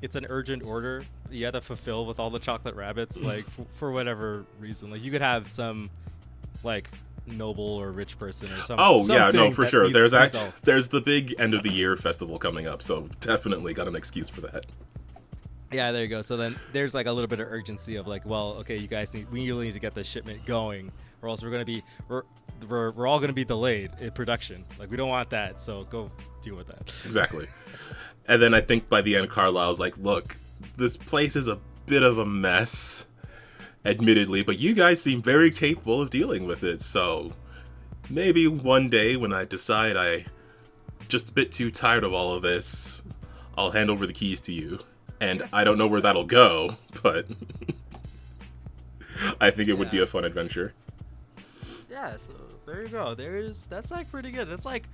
it's an urgent order you have to fulfill with all the chocolate rabbits, like for whatever reason. Like you could have some like noble or rich person or something. Oh yeah, no, for sure. There's the big end of the year festival coming up, so definitely got an excuse for that. Yeah, there you go. So then there's like a little bit of urgency of like, well, okay, you guys we really need to get this shipment going, or else we're all gonna be delayed in production. Like we don't want that, so go deal with that. Exactly. And then I think by the end, Carlyle's like, look, this place is a bit of a mess, admittedly, but you guys seem very capable of dealing with it, so maybe one day when I decide I'm just a bit too tired of all of this, I'll hand over the keys to you. And I don't know where that'll go, but I think it would be a fun adventure. Yeah, so there you go. That's like pretty good. That's like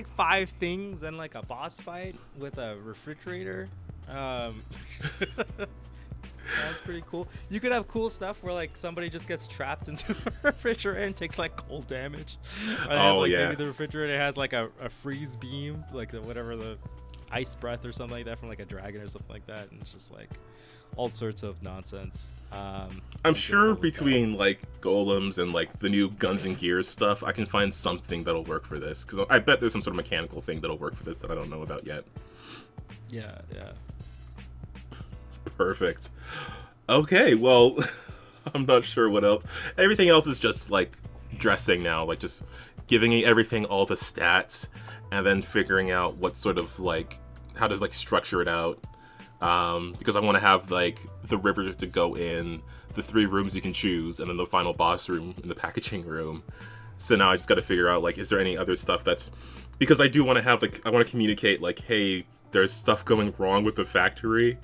5 things and like a boss fight with a refrigerator. That's pretty cool. You could have cool stuff where like somebody just gets trapped into the refrigerator and takes like cold damage. Or maybe the refrigerator has like a freeze beam, like whatever the ice breath or something like that from like a dragon or something like that, and it's just like all sorts of nonsense. I'm sure between like golems and like the new guns and gears stuff, I can find something that'll work for this, because I bet there's some sort of mechanical thing that'll work for this that I don't know about yet. Yeah. Perfect. Okay, well, I'm not sure what else. Everything else is just like dressing now, like just giving everything all the stats and then figuring out what sort of like how to like structure it out. Because I want to have like the river to go in, the 3 rooms you can choose, and then the final boss room in the packaging room. So now I just got to figure out like, is there any other stuff that's, because I do want to have like, I want to communicate like, hey, there's stuff going wrong with the factory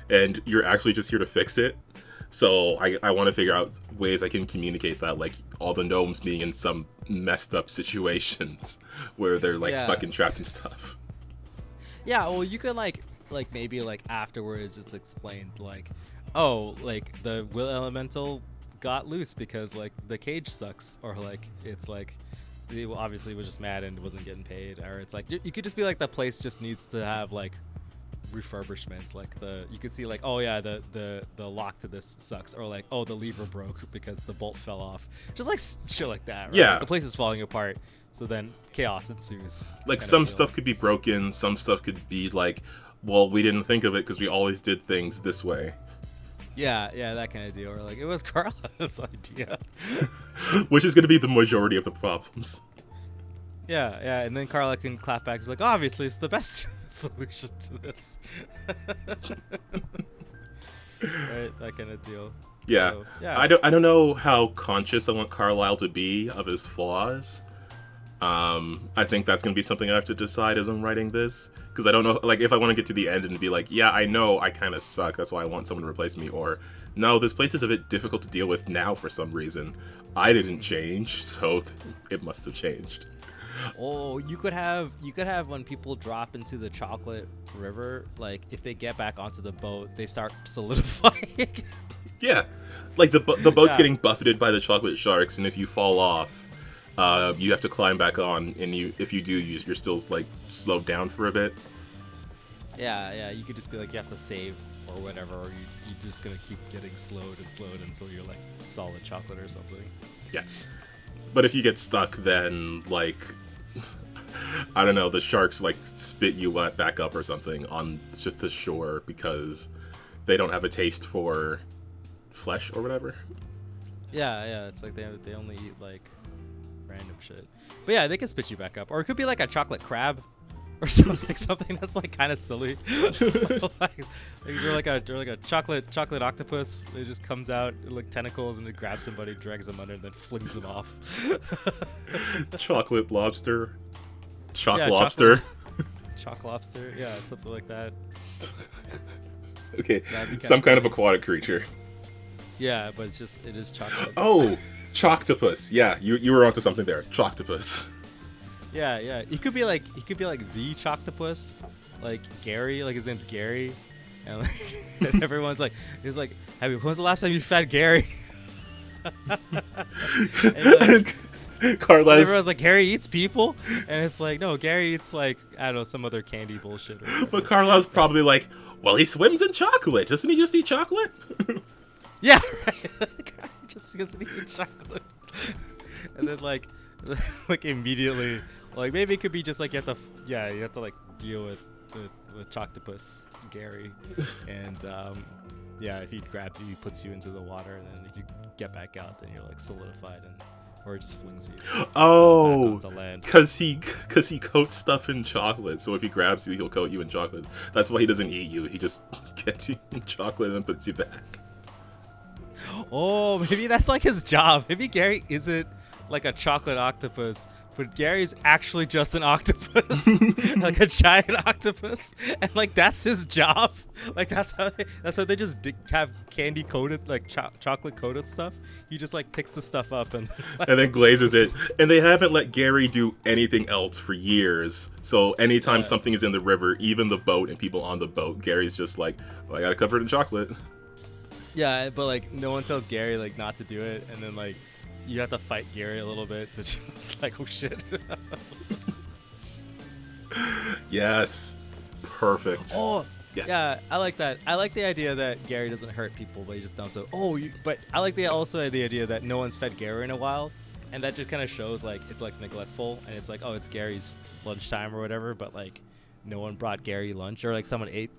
and you're actually just here to fix it. So I want to figure out ways I can communicate that, like all the gnomes being in some messed up situations where they're like stuck and trapped and stuff. Yeah, well, you could like maybe like afterwards just explain like, oh, like the will elemental got loose because like the cage sucks, or like it's like he obviously was just mad and wasn't getting paid, or it's like you could just be like the place just needs to have like refurbishments, like you could see like, oh yeah, the lock to this sucks, or like, oh, the lever broke because the bolt fell off, just like shit like that, right? Yeah, like, the place is falling apart, so then chaos ensues. Like some stuff could be broken, some stuff could be like, well, we didn't think of it because we always did things this way. Yeah, that kind of deal. Or like, it was Carlyle's idea. Which is going to be the majority of the problems. Yeah, and then Carlyle can clap back. He's like, obviously, it's the best solution to this. Right, that kind of deal. Yeah. So, yeah. I don't know how conscious I want Carlyle to be of his flaws. I think that's going to be something I have to decide as I'm writing this. Because I don't know, like, if I want to get to the end and be like, yeah, I know I kind of suck, that's why I want someone to replace me. Or, no, this place is a bit difficult to deal with now for some reason. I didn't change, so it must have changed. Oh, you could have when people drop into the chocolate river, like, if they get back onto the boat, they start solidifying. Yeah. Like, the boat's getting buffeted by the chocolate sharks, and if you fall off, you have to climb back on, and if you do, you're still like slowed down for a bit. Yeah. You could just be like, you have to save or whatever, or you're just gonna keep getting slowed until you're like solid chocolate or something. Yeah. But if you get stuck, then like, I don't know, the sharks like spit you back up or something on just the shore because they don't have a taste for flesh or whatever. Yeah. It's like they only eat like random shit. But yeah, they can spit you back up, or it could be like a chocolate crab or something that's like kind of silly. like you're like a chocolate octopus. It just comes out like tentacles and it grabs somebody, drags them under, and then flings them off. Chocolate lobster, lobster. Choc lobster, yeah, something like that. Okay, some kind of aquatic creature. Yeah, but it is chocolate. Oh, Choctopus. Yeah, you were onto something there. Choctopus. Yeah. He could be like the Choctopus, like Gary, like his name's Gary, and, like, and everyone's like, he's like, hey, when's the last time you fed Gary? And, like, everyone's like, Gary eats people, and it's like, no, Gary eats like, I don't know, some other candy bullshit. But Carlyle's probably like, well, he swims in chocolate. Doesn't he just eat chocolate? Yeah, right. Just doesn't eat chocolate. And then like immediately, like maybe it could be just like you have to like deal with Choctopus Gary, and if he grabs you, he puts you into the water, and then if you get back out, then you're like solidified, or it just flings you. Oh, back onto land. Because he coats stuff in chocolate. So if he grabs you, he'll coat you in chocolate. That's why he doesn't eat you. He just gets you in chocolate and then puts you back. Oh, maybe that's like his job. Maybe Gary isn't like a chocolate octopus, but Gary's actually just an octopus, like a giant octopus, and like that's his job. Like that's how they just have candy coated, like chocolate coated stuff. He just like picks the stuff up and then glazes it. And they haven't let Gary do anything else for years. So anytime something is in the river, even the boat and people on the boat, Gary's just like, well, I gotta cover it in chocolate. Yeah, but like no one tells Gary like not to do it, and then like you have to fight Gary a little bit to just like, oh shit. Yes. Perfect. Oh, Yeah. yeah, I like that. I like the idea that Gary doesn't hurt people, but he just dumps it. But I like the idea that no one's fed Gary in a while, and that just kind of shows like it's like neglectful, and it's like, oh, it's Gary's lunchtime or whatever, but like no one brought Gary lunch, or like someone ate.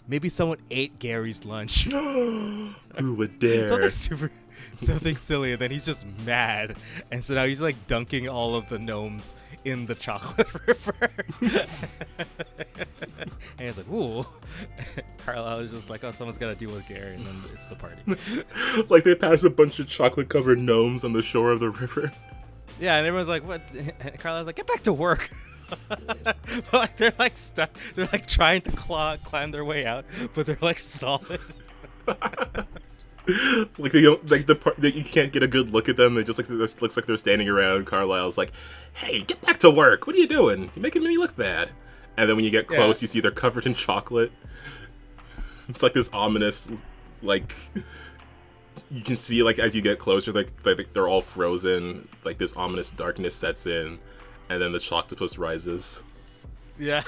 Maybe someone ate Gary's lunch. Who would dare? Something silly, and then he's just mad, and so now he's like dunking all of the gnomes in the chocolate river. And he's like, ooh. Carlyle is just like, oh, someone's got to deal with Gary, and then it's the party. Like they pass a bunch of chocolate-covered gnomes on the shore of the river. Yeah, and everyone's like, what? And Carlyle's like, get back to work. But like, they're like stuck. They're like trying to climb their way out, but they're like solid. Like they don't like the part that you can't get a good look at them. They just like looks like they're standing around. Carlyle's like, "Hey, get back to work! What are you doing? You're making me look bad." And then when you get close, you see they're covered in chocolate. It's like this ominous, like you can see like as you get closer, like they're all frozen. Like this ominous darkness sets in, and then the Choctopus rises. Yeah,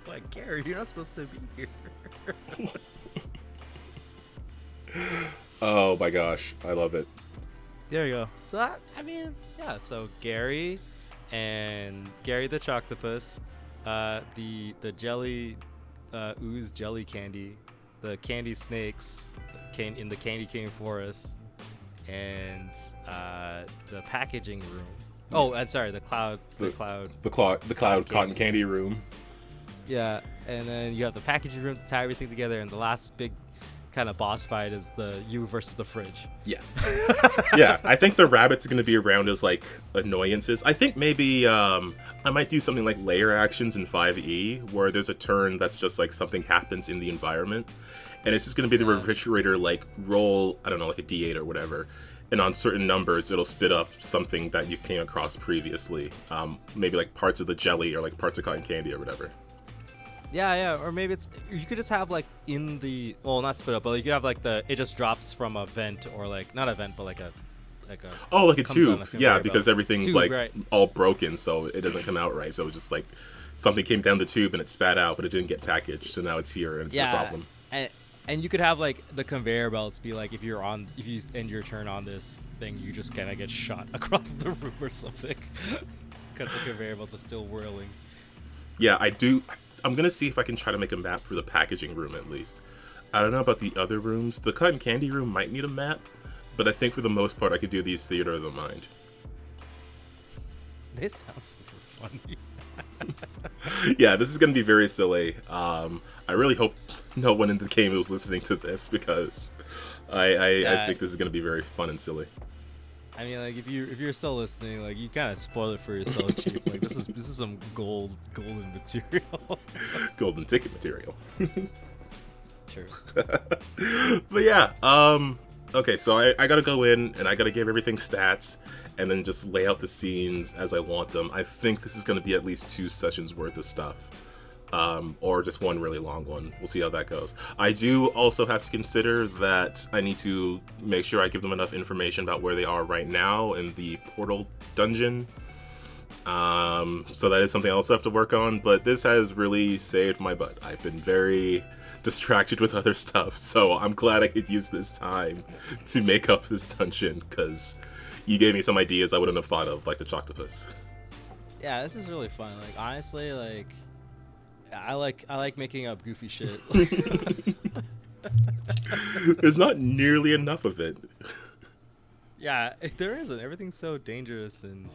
like Gary, you're not supposed to be here. Oh my gosh, I love it. There you go. So that, I mean, yeah. So Gary and Gary the Choctopus, the jelly ooze jelly candy, the candy snakes in the Candy King forest, and the packaging room. Oh, I'm sorry, the cloud cotton candy room. Yeah, and then you have the packaging room to tie everything together, and the last big kind of boss fight is the you versus the fridge. Yeah. Yeah, I think the rabbits are going to be around as like annoyances. I think maybe I might do something like layer actions in 5e where there's a turn that's just like something happens in the environment, and it's just going to be the refrigerator like roll, I don't know, like a d8 or whatever, and on certain numbers it'll spit up something that you came across previously, maybe like parts of the jelly or like parts of cotton candy or whatever. Yeah, or maybe you could just have like in the, well, not spit up, but you could have like it just drops from a vent, or like not a vent, but like a tube. Yeah, because everything's tube, like right. all broken, so it doesn't come out right. So it's just like something came down the tube and it spat out, but it didn't get packaged, so now it's here and it's a problem. And you could have like the conveyor belts be like, if you end your turn on this thing, you just kind of get shot across the room or something, because the conveyor belts are still whirling. Yeah, I'm going to see if I can try to make a map for the packaging room at least. I don't know about the other rooms. The cotton candy room might need a map, but I think for the most part I could do these theater of the mind. This sounds super funny. Yeah, this is going to be very silly. I really hope no one in the game was listening to this, because I think this is going to be very fun and silly. I mean, like if you're still listening, like you kind of spoil it for yourself, Chief. Like this is some golden material. Golden ticket material. Sure. But yeah, okay, so I gotta go in and I gotta give everything stats and then just lay out the scenes as I want them. I think this is gonna be at least 2 sessions worth of stuff. Or just one really long one. We'll see how that goes. I do also have to consider that I need to make sure I give them enough information about where they are right now in the portal dungeon. So that is something I also have to work on, but this has really saved my butt. I've been very distracted with other stuff, so I'm glad I could use this time to make up this dungeon, because you gave me some ideas I wouldn't have thought of, like the Choctopus. Yeah, this is really fun. Like honestly, like I like making up goofy shit. There's not nearly enough of it. Yeah, there isn't. Everything's so dangerous and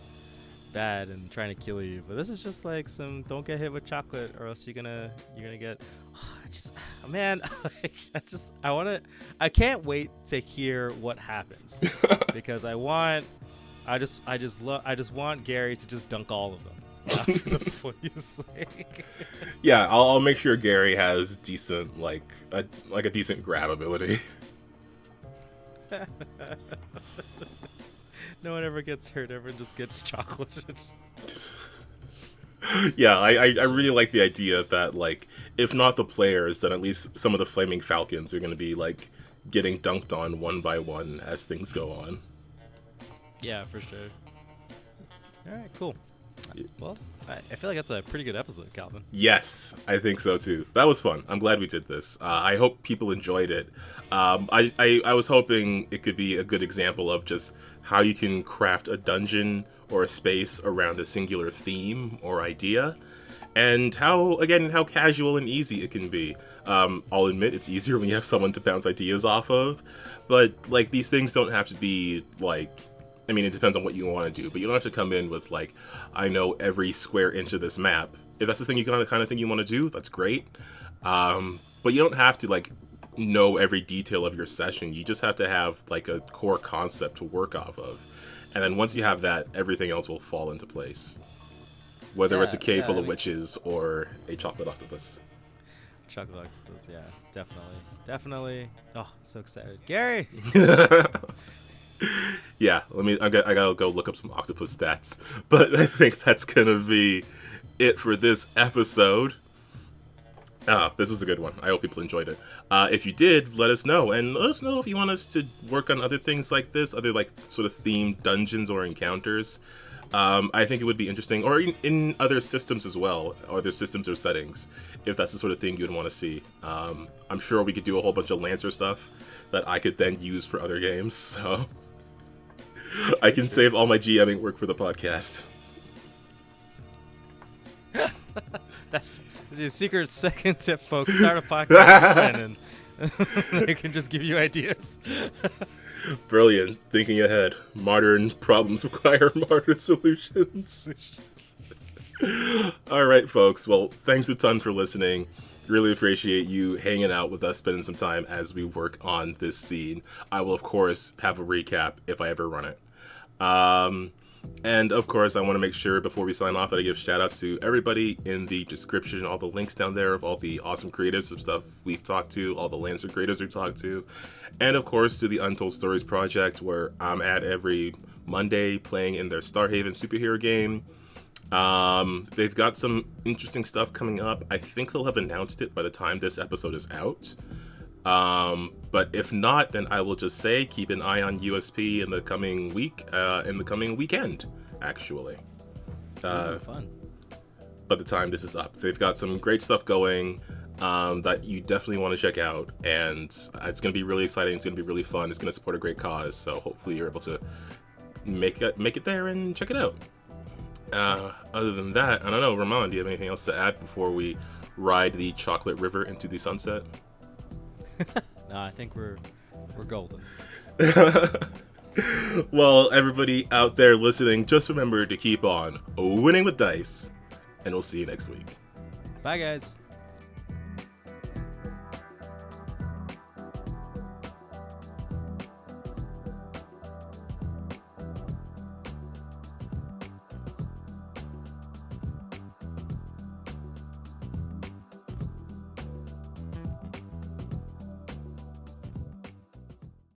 bad and trying to kill you. But this is just like some don't get hit with chocolate or else you're gonna get. Man, like, I can't wait to hear what happens, because I just want Gary to just dunk all of them. The funniest thing. Yeah, I'll make sure Gary has decent a decent grab ability. No one ever gets hurt. Everyone just gets chocolated. Yeah, I really like the idea that, like, if not the players, then at least some of the Flaming Falcons are going to be like getting dunked on one by one as things go on. Yeah, for sure. All right, cool. Well, I feel like that's a pretty good episode, Calvin. Yes, I think so too. That was fun. I'm glad we did this. I hope people enjoyed it. I was hoping it could be a good example of just how you can craft a dungeon or a space around a singular theme or idea, and how casual and easy it can be. I'll admit it's easier when you have someone to bounce ideas off of, but like these things don't have to be like. I mean, it depends on what you want to do, but you don't have to come in with like, I know every square inch of this map. If that's the thing kind of thing you want to do, that's great. But you don't have to like know every detail of your session. You just have to have like a core concept to work off of, and then once you have that, everything else will fall into place. Whether it's a cave full of witches or a chocolate octopus. Chocolate octopus, yeah, definitely. Oh, I'm so excited, Gary. Yeah, I gotta go look up some octopus stats. But I think that's gonna be it for this episode. This was a good one. I hope people enjoyed it. If you did, let us know. And let us know if you want us to work on other things like this, other like sort of themed dungeons or encounters. I think it would be interesting, or in other systems as well, or other systems or settings, if that's the sort of thing you'd want to see. I'm sure we could do a whole bunch of Lancer stuff that I could then use for other games, so I can save all my GMing work for the podcast. That's your secret second tip, folks. Start a podcast and they can just give you ideas. Brilliant. Thinking ahead. Modern problems require modern solutions. All right, folks. Well, thanks a ton for listening. Really appreciate you hanging out with us, spending some time as we work on this scene. I will, of course, have a recap if I ever run it. And, of course, I want to make sure before we sign off that I give shout-outs to everybody in the description, all the links down there of all the awesome creatives and stuff we've talked to, all the Lancer creators we've talked to, and, of course, to the Untold Stories project, where I'm at every Monday playing in their Starhaven superhero game. They've got some interesting stuff coming up. I think they'll have announced it by the time this episode is out. But if not, then I will just say keep an eye on USP in the coming week, in the coming weekend, actually. Fun. By the time this is up, they've got some great stuff going that you definitely want to check out, and it's going to be really exciting. It's going to be really fun. It's going to support a great cause, so hopefully you're able to make it there and check it out. Other than that, I don't know, Ramon, do you have anything else to add before we ride the chocolate river into the sunset? No, I think we're golden. Well, everybody out there listening, just remember to keep on winning with dice, and we'll see you next week. Bye, guys.